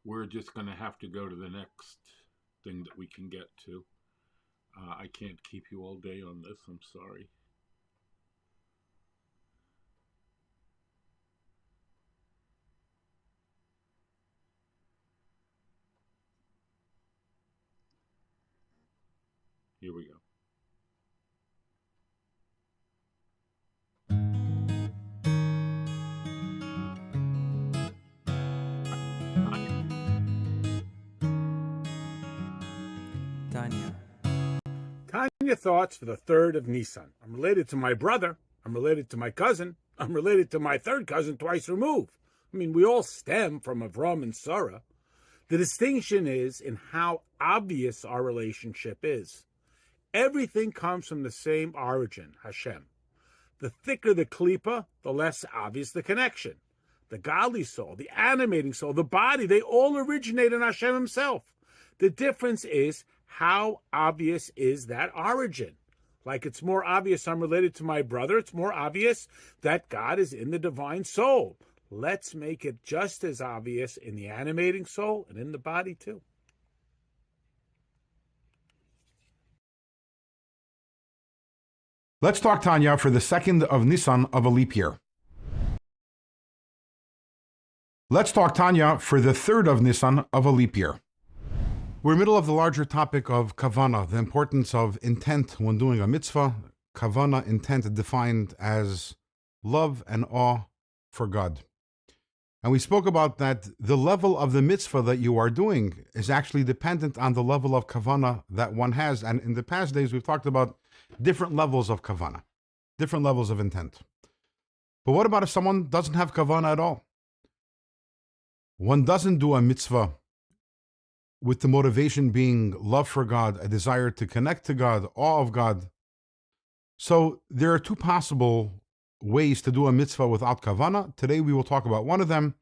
We're just going to have to go to the next thing that we can get to. I can't keep you all day on this. I'm sorry. Here we go. Tanya. Tanya thoughts for the 3rd of Nissan. I'm related to my brother. I'm related to my cousin. I'm related to my third cousin twice removed. I mean, we all stem from Avram and Sarah. The distinction is in how obvious our relationship is. Everything comes from the same origin, Hashem. The thicker the klipa, the less obvious the connection. The godly soul, the animating soul, the body, they all originate in Hashem himself. The difference is how obvious is that origin. Like it's more obvious I'm related to my brother, it's more obvious that God is in the divine soul. Let's make it just as obvious in the animating soul and in the body too. Let's talk, Tanya, for the 2nd of Nissan of a leap year. Let's talk, Tanya, for the 3rd of Nissan of a leap year. We're in the middle of the larger topic of kavana, the importance of intent when doing a mitzvah. Kavana, intent defined as love and awe for God. And we spoke about that the level of the mitzvah that you are doing is actually dependent on the level of kavana that one has. And in the past days, we've talked about different levels of kavana, different levels of intent. But what about if someone doesn't have kavana at all? One doesn't do a mitzvah with the motivation being love for God, a desire to connect to God, awe of God. So there are two possible ways to do a mitzvah without kavana. Today we will talk about one of them,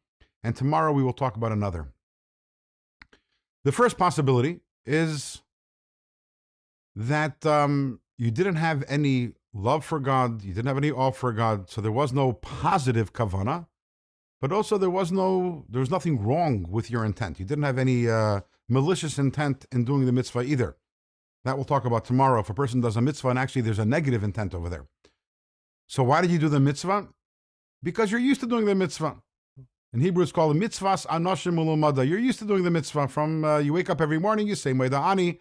and tomorrow we will talk about another. The first possibility is that you didn't have any love for God, you didn't have any awe for God, so there was no positive kavana, but also there was nothing wrong with your intent. You didn't have any malicious intent in doing the mitzvah either. That we'll talk about tomorrow. If a person does a mitzvah and actually there's a negative intent over there. So why did you do the mitzvah? Because you're used to doing the mitzvah. In Hebrew, it's called mitzvahs anoshim ulumada. You're used to doing the mitzvah. From you wake up every morning, you say Moeda'ani,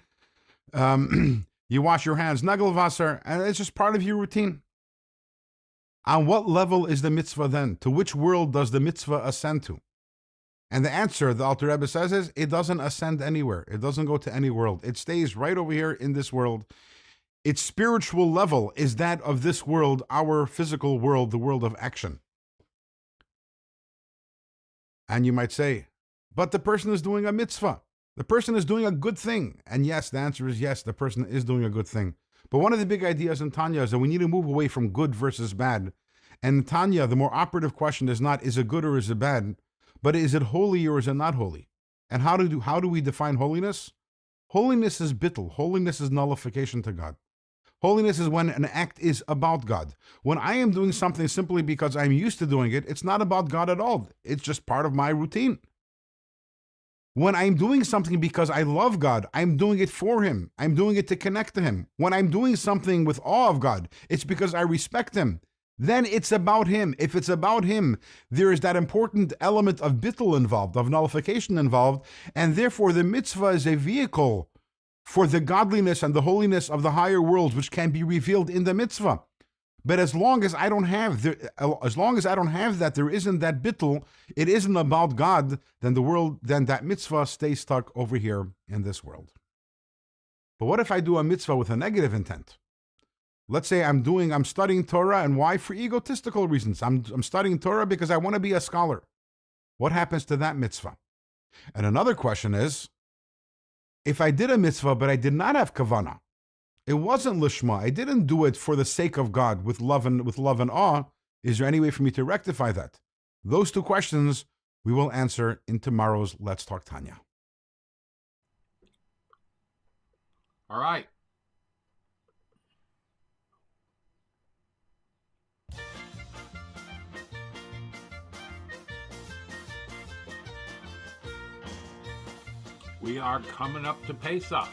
you wash your hands, nagelvasser, and it's just part of your routine. On what level is the mitzvah then? To which world does the mitzvah ascend to? And the answer, the Alter Rebbe says, is it doesn't ascend anywhere. It doesn't go to any world. It stays right over here in this world. Its spiritual level is that of this world, our physical world, the world of action. And you might say, but the person is doing a mitzvah. The person is doing a good thing. And yes, the answer is yes, the person is doing a good thing. But one of the big ideas in Tanya is that we need to move away from good versus bad. And in Tanya, the more operative question is not, is it good or is it bad? But is it holy or is it not holy? And how do we define holiness? Holiness is bittul. Holiness is nullification to God. Holiness is when an act is about God. When I am doing something simply because I'm used to doing it, it's not about God at all. It's just part of my routine. When I'm doing something because I love God, I'm doing it for Him. I'm doing it to connect to Him. When I'm doing something with awe of God, it's because I respect Him. Then it's about Him. If it's about Him, there is that important element of bittul involved, of nullification involved, and therefore the mitzvah is a vehicle for the godliness and the holiness of the higher worlds, which can be revealed in the mitzvah. But as long as I don't have that, there isn't that bittul, it isn't about God, then that mitzvah stays stuck over here in this world. But what if I do a mitzvah with a negative intent? Let's say I'm studying Torah, and why? For egotistical reasons. I'm studying Torah because I want to be a scholar. What happens to that mitzvah? And another question is, if I did a mitzvah but I did not have kavanah, it wasn't lishma, I didn't do it for the sake of God with love and awe, is there any way for me to rectify that? Those two questions we will answer in tomorrow's Let's Talk Tanya. All right. We are coming up to Pesach.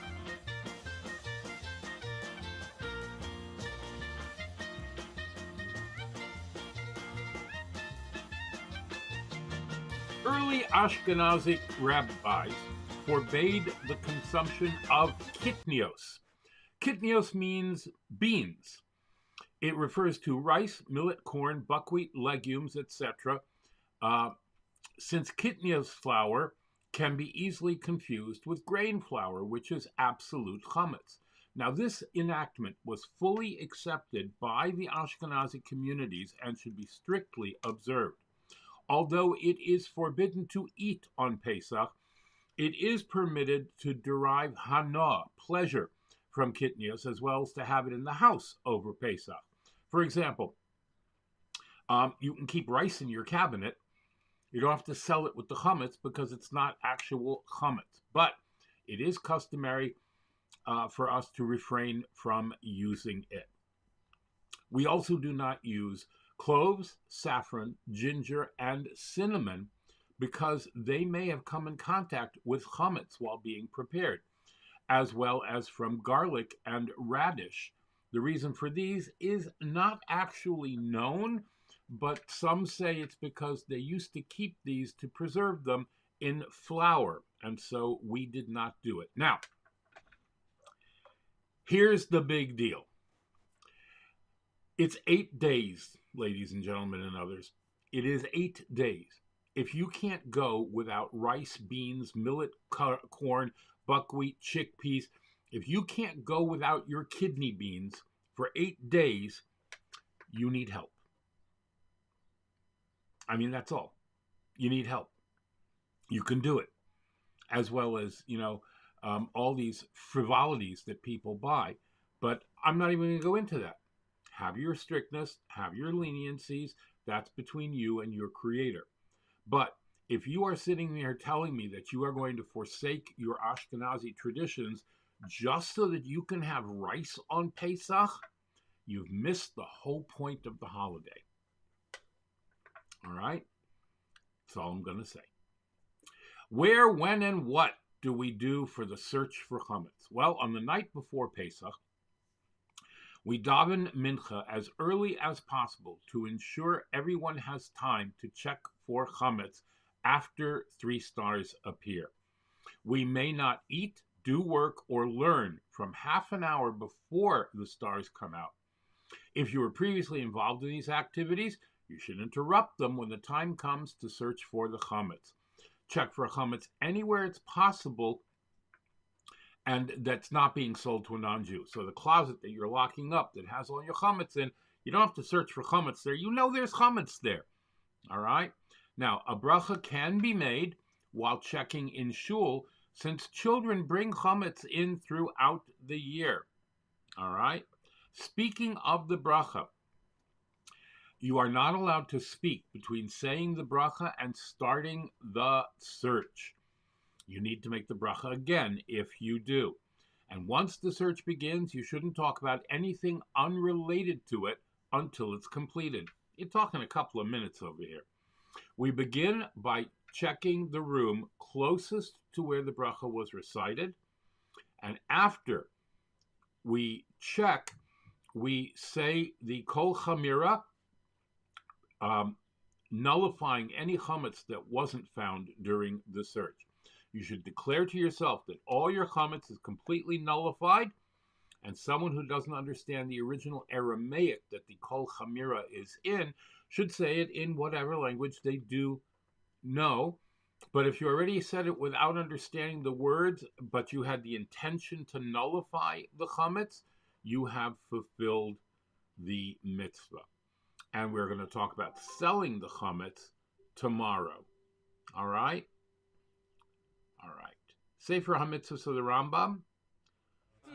Early Ashkenazic rabbis forbade the consumption of kitnios. Kitnios means beans. It refers to rice, millet, corn, buckwheat, legumes, etc. Since kitnios flour can be easily confused with grain flour, which is absolute chametz. Now, this enactment was fully accepted by the Ashkenazi communities and should be strictly observed. Although it is forbidden to eat on Pesach, it is permitted to derive hana, pleasure, from kitnios, as well as to have it in the house over Pesach. For example, you can keep rice in your cabinet. You don't have to sell it with the chametz because it's not actual chametz. But it is customary for us to refrain from using it. We also do not use cloves, saffron, ginger, and cinnamon because they may have come in contact with chametz while being prepared, as well as from garlic and radish. The reason for these is not actually known, but some say it's because they used to keep these to preserve them in flour, and so we did not do it. Now, here's the big deal. It's 8 days, ladies and gentlemen and others. It is 8 days. If you can't go without rice, beans, millet, corn, buckwheat, chickpeas, if you can't go without your kidney beans for 8 days, you need help. I mean, that's all. You need help. You can do it. As well as, all these frivolities that people buy. But I'm not even going to go into that. Have your strictness, have your leniencies. That's between you and your creator. But if you are sitting there telling me that you are going to forsake your Ashkenazi traditions just so that you can have rice on Pesach, you've missed the whole point of the holiday. All right? That's all I'm going to say. Where, when, and what do we do for the search for chametz? Well, on the night before Pesach, we daven mincha as early as possible to ensure everyone has time to check for chametz after 3 stars appear. We may not eat, do work, or learn from half an hour before the stars come out. If you were previously involved in these activities, you should interrupt them when the time comes to search for the chametz. Check for chametz anywhere it's possible and that's not being sold to a non-Jew. So the closet that you're locking up that has all your chametz in, you don't have to search for chametz there. You know there's chametz there. All right? Now, a bracha can be made while checking in shul, since children bring chametz in throughout the year. All right? Speaking of the bracha, you are not allowed to speak between saying the bracha and starting the search. You need to make the bracha again if you do. And once the search begins, you shouldn't talk about anything unrelated to it until it's completed. You're talking a couple of minutes over here. We begin by checking the room closest to where the bracha was recited. And after we check, we say the kol chamira, nullifying any chametz that wasn't found during the search. You should declare to yourself that all your chametz is completely nullified, and someone who doesn't understand the original Aramaic that the kol chamira is in should say it in whatever language they do know. But if you already said it without understanding the words, but you had the intention to nullify the chametz, you have fulfilled the mitzvah. And we're going to talk about selling the chametz tomorrow. All right? All right. Sefer HaMitzvahs of the Rambam.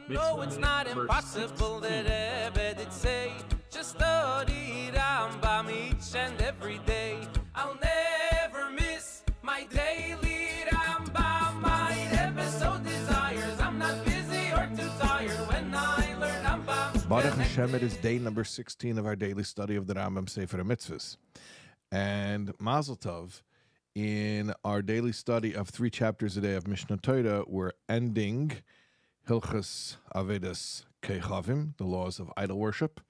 No, it's not impossible that Ebed did say, just study Rambam each and every day. I'll never miss my daily Rambam. My Rebbe so desires, I'm not busy or too tired when I learn Rambam. Baruch Hashem, it is day number 16 of our daily study of the Rambam Sefer HaMitzvahs. And Mazel Tov, in our daily study of 3 chapters a day of Mishnah Torah, we're ending Hilchas Avedas Kechavim, the laws of idol worship.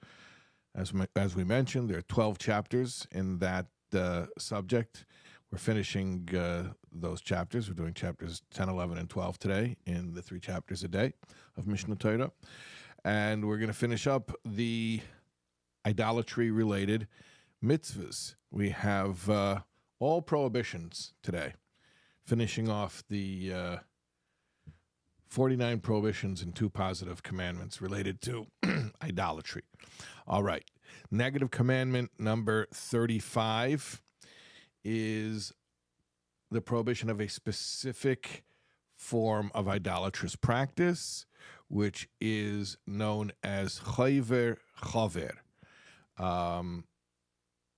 As we mentioned, there are 12 chapters in that subject. We're finishing those chapters. We're doing chapters 10, 11, and 12 today in the 3 chapters a day of Mishnah Torah. And we're going to finish up the idolatry-related mitzvahs. We have all prohibitions today, finishing off the 49 prohibitions and 2 positive commandments related to idolatry. All right. Negative commandment number 35 is the prohibition of a specific form of idolatrous practice, which is known as chayver chaver.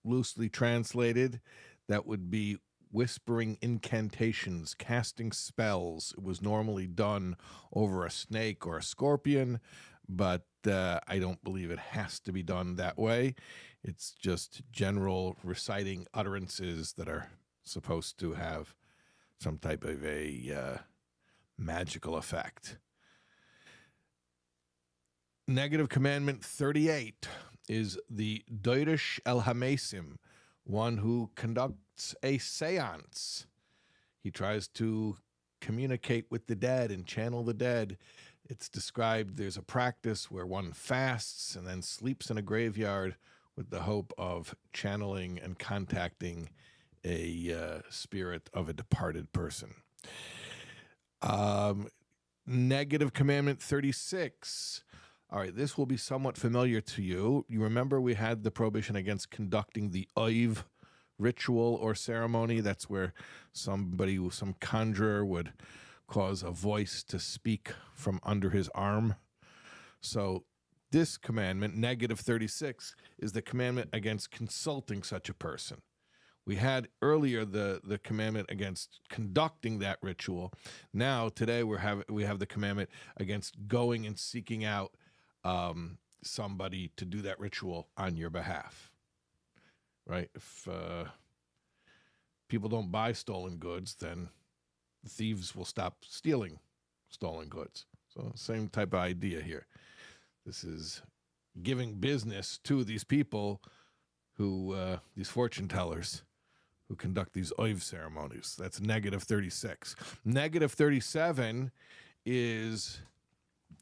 Loosely translated, that would be whispering incantations, casting spells. It was normally done over a snake or a scorpion, but I don't believe it has to be done that way. It's just general reciting utterances that are supposed to have some type of a magical effect. Negative commandment 38 is the Doirish El Hamesim, one who conducts a seance. He tries to communicate with the dead and channel the dead. It's described there's a practice where one fasts and then sleeps in a graveyard with the hope of channeling and contacting a spirit of a departed person. Negative commandment 36. All right, this will be somewhat familiar to you. You remember we had the prohibition against conducting the oiv ritual or ceremony. That's where some conjurer would cause a voice to speak from under his arm. So this commandment, negative 36, is the commandment against consulting such a person. We had earlier the commandment against conducting that ritual. Now, today, we have the commandment against going and seeking out somebody to do that ritual on your behalf, right? If people don't buy stolen goods, then thieves will stop stealing stolen goods. So same type of idea here. This is giving business to these people who, these fortune tellers, who conduct these oiv ceremonies. That's negative 36. Negative 37 is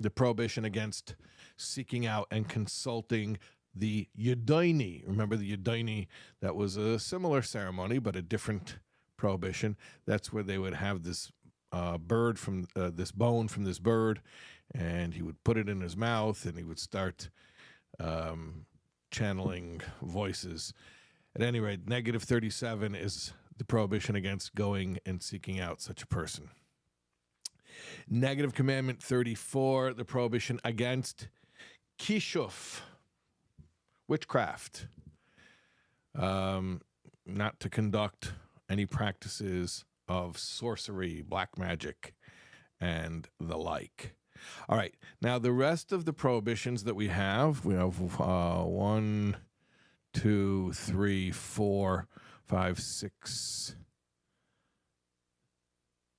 the prohibition against seeking out and consulting the Yudayni. Remember the Yudayni? That was a similar ceremony, but a different prohibition. That's where they would have this bird from this bone from this bird, and he would put it in his mouth, and he would start channeling voices. At any rate, negative 37 is the prohibition against going and seeking out such a person. Negative commandment 34, the prohibition against kishuf, witchcraft, not to conduct any practices of sorcery, black magic, and the like. All right, now the rest of the prohibitions that we have 1, 2, 3, 4, 5, 6,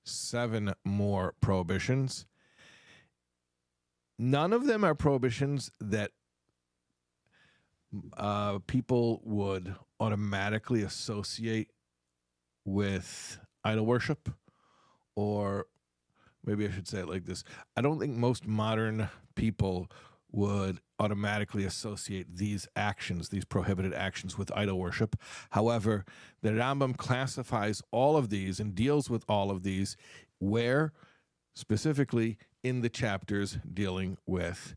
7 more prohibitions. None of them are prohibitions that people would automatically associate with idol worship or maybe I should say it like this. I don't think most modern people would automatically associate these actions, these prohibited actions, with idol worship. However, the Rambam classifies all of these and deals with all of these where specifically in the chapters dealing with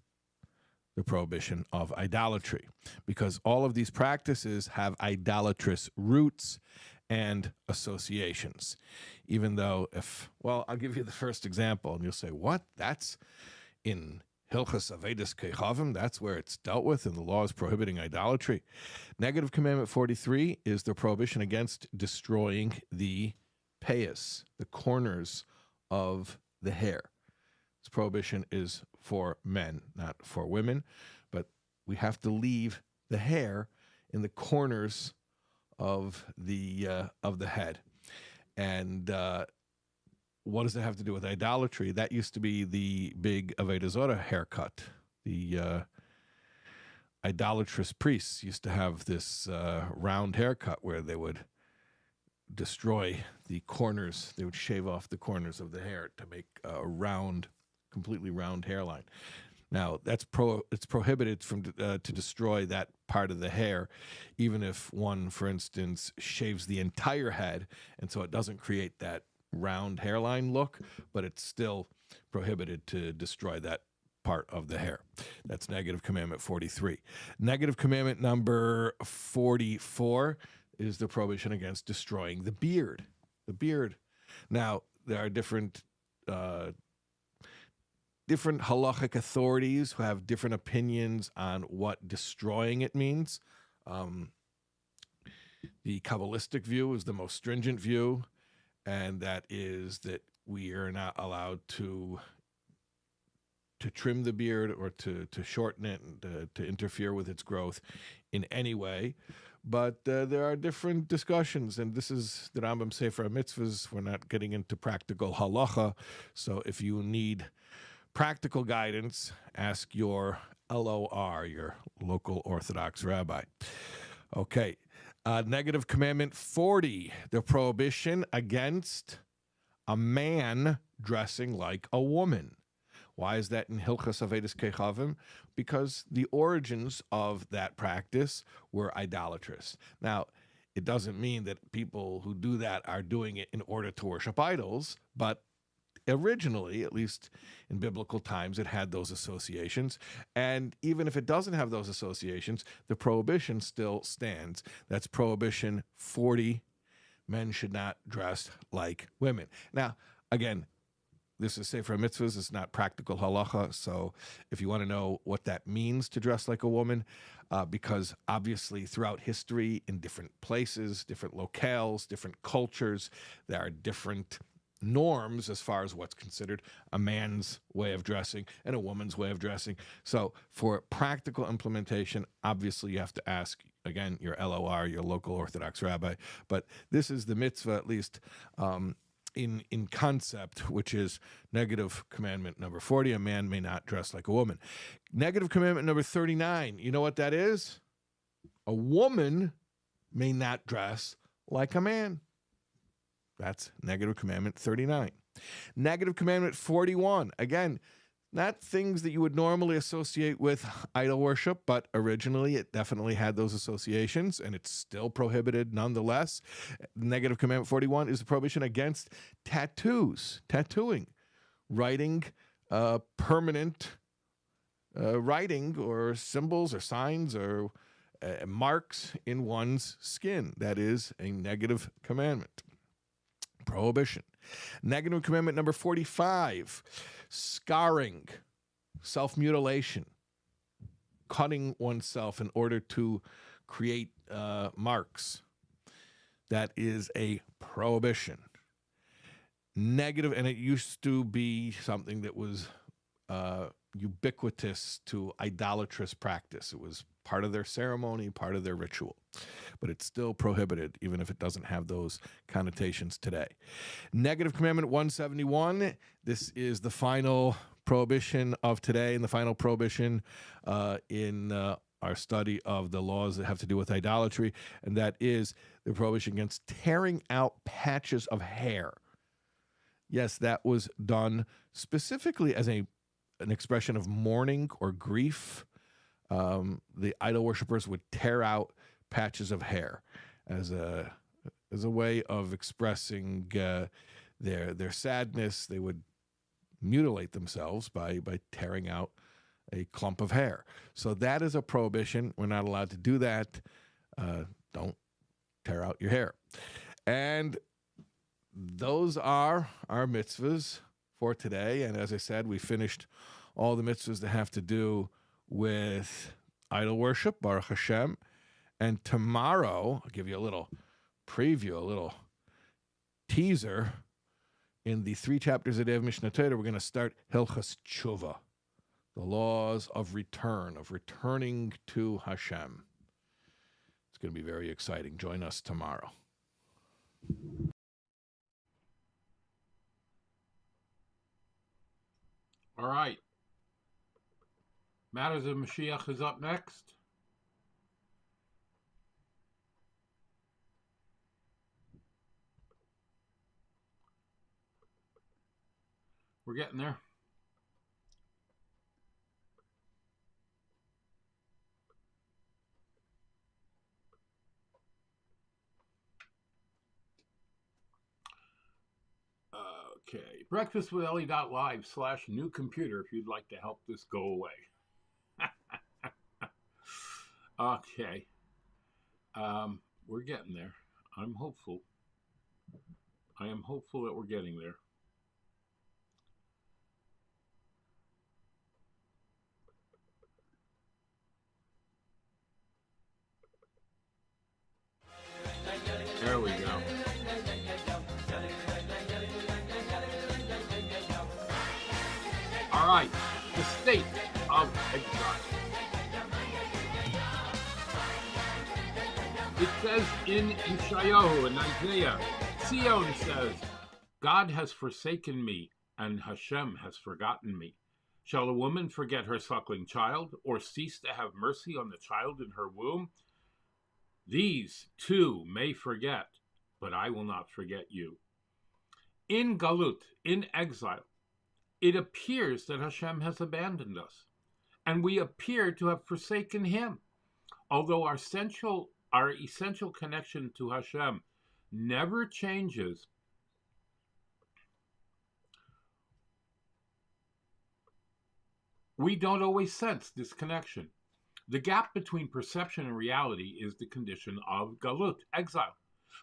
the prohibition of idolatry, because all of these practices have idolatrous roots and associations. Even though I'll give you the first example, and you'll say, what? That's in Hilchas Avedis Kechavim, that's where it's dealt with in the laws prohibiting idolatry. Negative Commandment 43 is the prohibition against destroying the payas, the corners of the hair. This prohibition is for men, not for women, but we have to leave the hair in the corners of the head. And what does it have to do with idolatry? That used to be the big Avodah Zarah haircut. The idolatrous priests used to have this round haircut where they would destroy the corners. They would shave off the corners of the hair to make a round, completely round hairline. Now, it's prohibited to destroy that part of the hair, even if one, for instance, shaves the entire head, and so it doesn't create that round hairline look, but it's still prohibited to destroy that part of the hair. That's Negative Commandment 43. Negative Commandment number 44 is the prohibition against destroying the beard. The beard. Now, there are different halachic authorities who have different opinions on what destroying it means. The Kabbalistic view is the most stringent view, and that is that we are not allowed to trim the beard or to shorten it and to interfere with its growth in any way. But there are different discussions, and this is the Rambam Sefer HaMitzvahs. We're not getting into practical halacha, so if you need practical guidance, ask your LOR, your local Orthodox rabbi. Okay. Negative Commandment 40, the prohibition against a man dressing like a woman. Why is that in Hilchas Avedis Kechavim? Because the origins of that practice were idolatrous. Now, it doesn't mean that people who do that are doing it in order to worship idols, but originally, at least in biblical times, it had those associations. And even if it doesn't have those associations, the prohibition still stands. That's Prohibition 40. Men should not dress like women. Now, again, this is Sefer HaMitzvahs. It's not practical halacha. So if you want to know what that means to dress like a woman, because obviously throughout history, in different places, different locales, different cultures, there are different norms as far as what's considered a man's way of dressing and a woman's way of dressing. So for practical implementation, obviously you have to ask, again, your LOR, your local Orthodox rabbi. But this is the mitzvah, at least in concept, which is Negative Commandment number 40, a man may not dress like a woman. Negative Commandment number 39, you know what that is? A woman may not dress like a man. That's Negative Commandment 39. Negative Commandment 41. Again, not things that you would normally associate with idol worship, but originally it definitely had those associations, and it's still prohibited nonetheless. Negative Commandment 41 is the prohibition against tattoos, tattooing, writing permanent writing or symbols or signs or marks in one's skin. That is a negative commandment. Prohibition. Negative Commandment number 45, scarring, self-mutilation, cutting oneself in order to create marks. That is a prohibition. Negative, and it used to be something that was ubiquitous to idolatrous practice. It was part of their ceremony, part of their ritual. But it's still prohibited, even if it doesn't have those connotations today. Negative Commandment 171, this is the final prohibition of today and the final prohibition in our study of the laws that have to do with idolatry, and that is the prohibition against tearing out patches of hair. Yes, that was done specifically as an expression of mourning or grief. The idol worshippers would tear out patches of hair as a way of expressing their sadness. They would mutilate themselves by tearing out a clump of hair. So that is a prohibition. We're not allowed to do that. Don't tear out your hair. And those are our mitzvahs for today. And as I said, we finished all the mitzvahs that have to do with idol worship, Baruch Hashem. And tomorrow, I'll give you a little preview, a little teaser. In the 3 chapters of Mishnah Torah, we're going to start Hilchas Tshuva, the laws of return, of returning to Hashem. It's going to be very exciting. Join us tomorrow. All right. Matters of Mashiach is up next. We're getting there. Okay. breakfastwithelli.live/new computer if you'd like to help this go away. Okay. We're getting there. I'm hopeful. I am hopeful that we're getting there. There we go. All right, the state of exile. It says in Yeshayahu and Isaiah, Sion says, God has forsaken me, and Hashem has forgotten me. Shall a woman forget her suckling child, or cease to have mercy on the child in her womb? These too may forget, but I will not forget you. In Galut, in exile, it appears that Hashem has abandoned us, and we appear to have forsaken him. Although our essential connection to Hashem never changes, we don't always sense this connection. The gap between perception and reality is the condition of Galut, exile.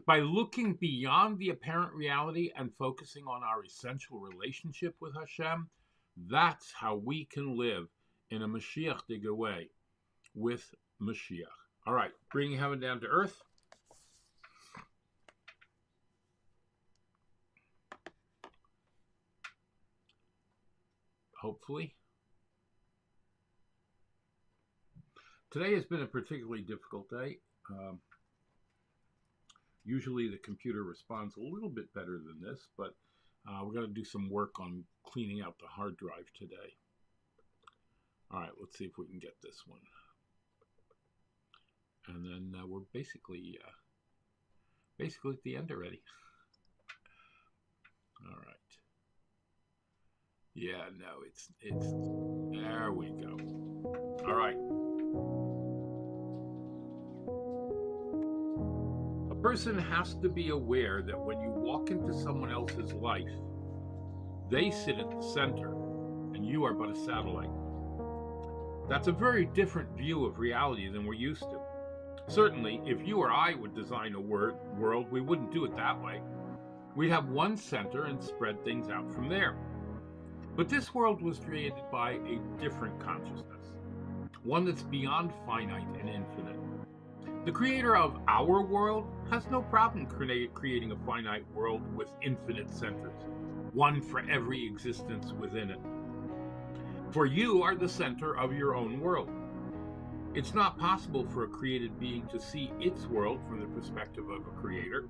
By looking beyond the apparent reality and focusing on our essential relationship with Hashem, that's how we can live in a Mashiach-dig way with Mashiach. All right, bringing heaven down to earth. Hopefully. Today has been a particularly difficult day. Usually the computer responds a little bit better than this, but we're going to do some work on cleaning out the hard drive today. All right, let's see if we can get this one. And then we're basically at the end already. All right. Yeah, no, it's there we go. All right. A person has to be aware that when you walk into someone else's life, they sit at the center and you are but a satellite. That's a very different view of reality than we're used to. Certainly, if you or I would design a world, we wouldn't do it that way. We'd have one center and spread things out from there. But this world was created by a different consciousness, one that's beyond finite and infinite. The creator of our world has no problem creating a finite world with infinite centers, one for every existence within it. For you are the center of your own world. It's not possible for a created being to see its world from the perspective of a creator,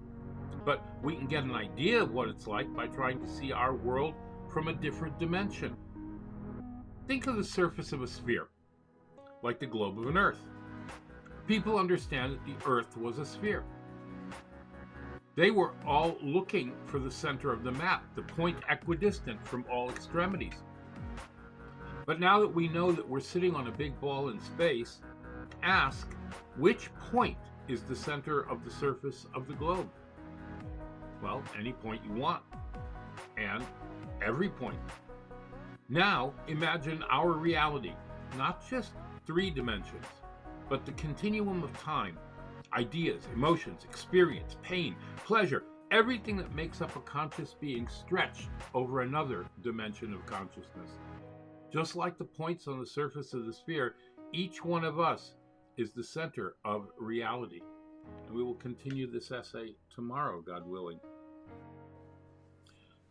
but we can get an idea of what it's like by trying to see our world from a different dimension. Think of the surface of a sphere, like the globe of an Earth. People understand that the Earth was a sphere. They were all looking for the center of the map, the point equidistant from all extremities. But now that we know that we're sitting on a big ball in space, ask which point is the center of the surface of the globe? Well, any point you want, and every point. Now imagine our reality, not just 3 dimensions, but the continuum of time, ideas, emotions, experience, pain, pleasure, everything that makes up a conscious being stretched over another dimension of consciousness. Just like the points on the surface of the sphere, each one of us is the center of reality. And we will continue this essay tomorrow, God willing.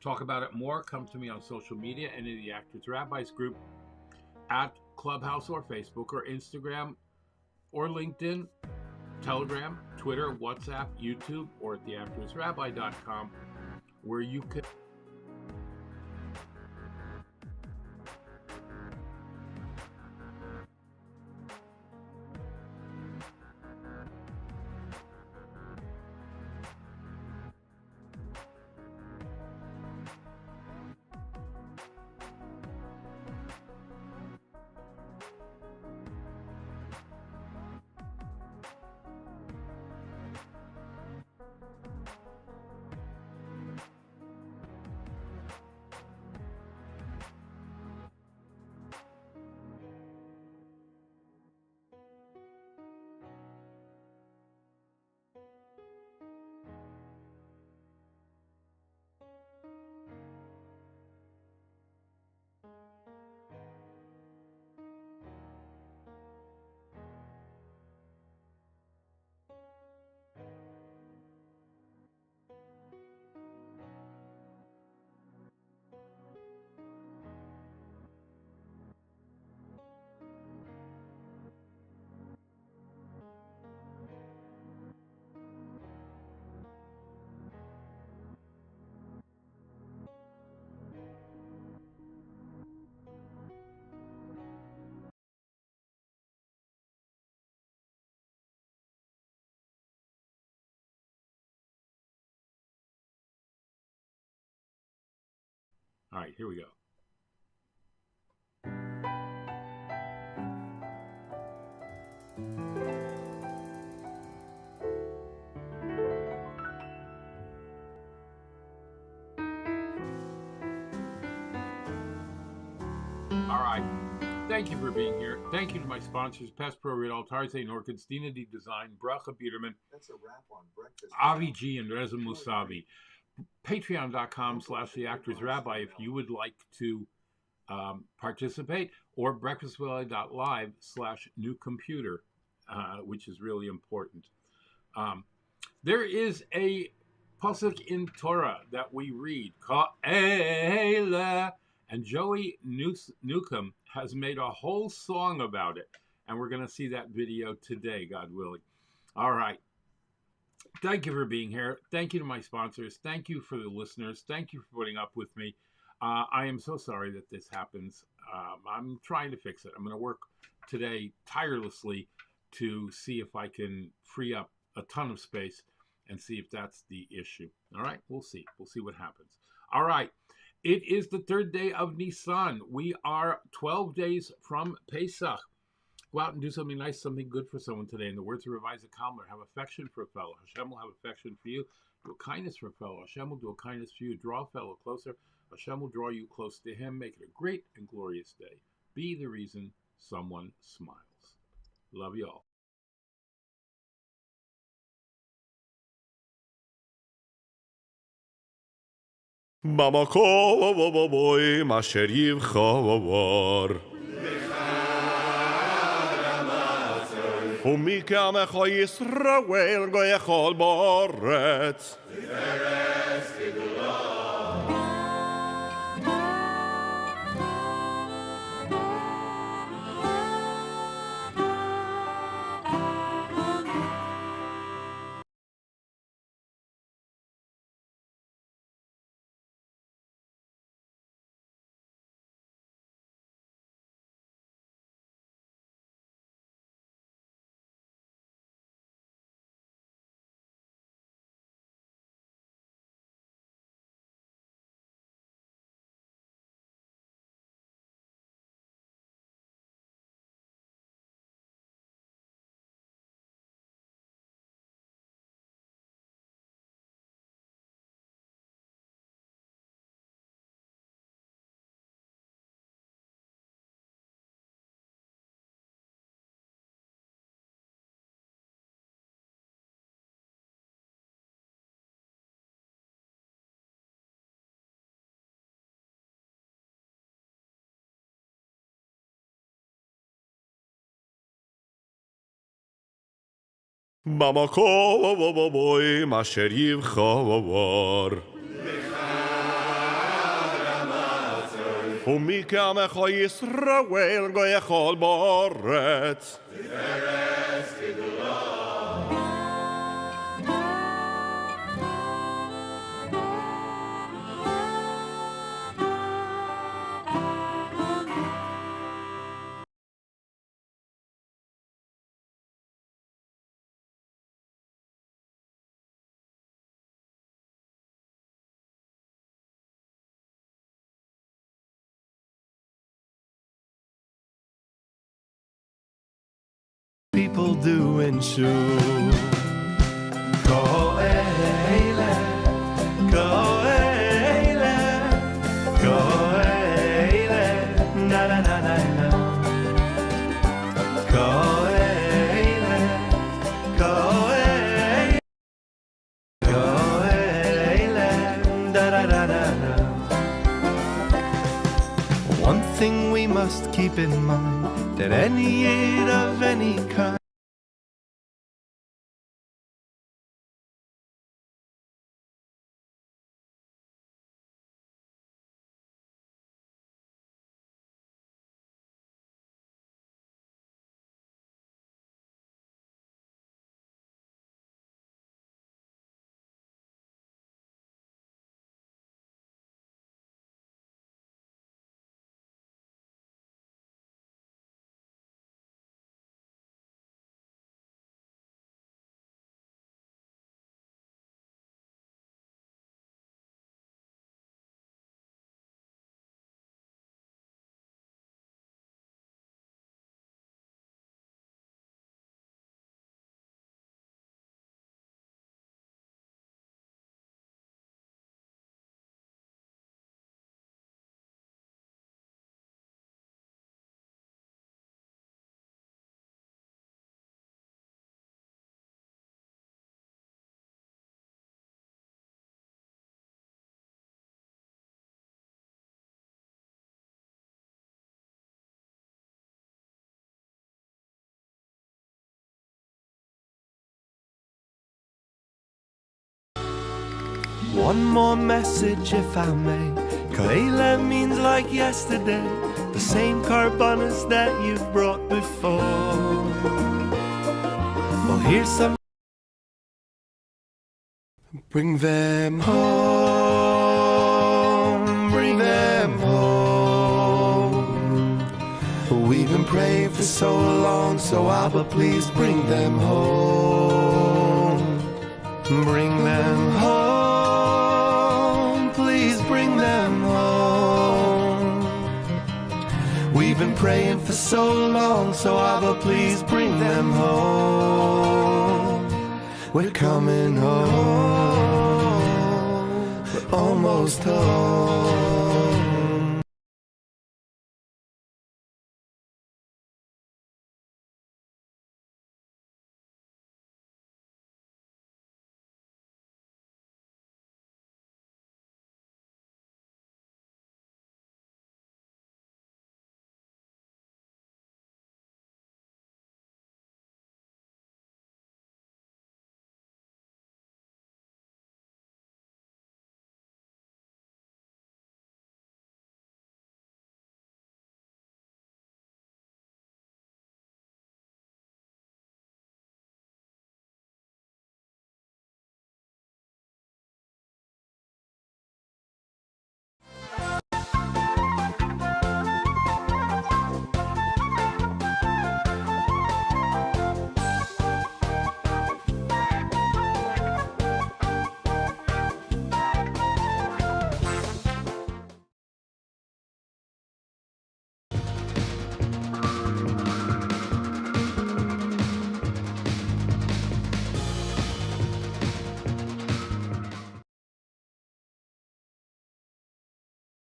Talk about it more, come to me on social media and in the Actors Rabbis group at Clubhouse or Facebook or Instagram or LinkedIn, Telegram, Twitter, WhatsApp, YouTube, or at theactorsrabbi.com, where you can... All right, here we go. All right. Thank you for being here. Thank you to my sponsors, Pest Pro, Ridal, Tarzay, Norkins, Dina D Design, Bracha Biederman, That's a wrap on breakfast. Avi G, and Reza Musavi. Patreon.com/theactorsrabbi if you would like to participate, or breakfastwithali.live/new which is really important. There is a pasuk in Torah that we read, Ka'ela, and Joey Newcomb has made a whole song about it, and we're going to see that video today, God willing. All right. Thank you for being here. Thank you to my sponsors. Thank you for the listeners. Thank you for putting up with me. I am so sorry that this happens. I'm trying to fix it. I'm going to work today tirelessly to see if I can free up a ton of space and see if that's the issue. All right, we'll see. We'll see what happens. All right, it is the 3rd day of Nissan. We are 12 days from Pesach. Go out and do something nice, something good for someone today. In the words of Ravisa Kalmer, have affection for a fellow. Hashem will have affection for you. Do a kindness for a fellow. Hashem will do a kindness for you. Draw a fellow closer. Hashem will draw you close to him. Make it a great and glorious day. Be the reason someone smiles. Love you all. במקום אשר יבחר ומי כעמך ישראל גוי יכול בארץ במקום אשר יבחר. ומי כעמך ישראל גוי יכול בארץ. People doing shul. Ko'ele, ko'ele, ko'ele, na na na na na. Ko'ele, ko'ele, ko'ele, da da da da da. One thing we must keep in mind, that any aid of any kind One more message if I may. Ko'ele means like yesterday, the same carbonas that you've brought before. Well, here's some. Bring them home, bring them home. We've been praying for so long, so Abba, please bring them home. Bring them home, please bring them home. We've been praying for so long, so Abba, please bring them home. We're coming home, we're almost home.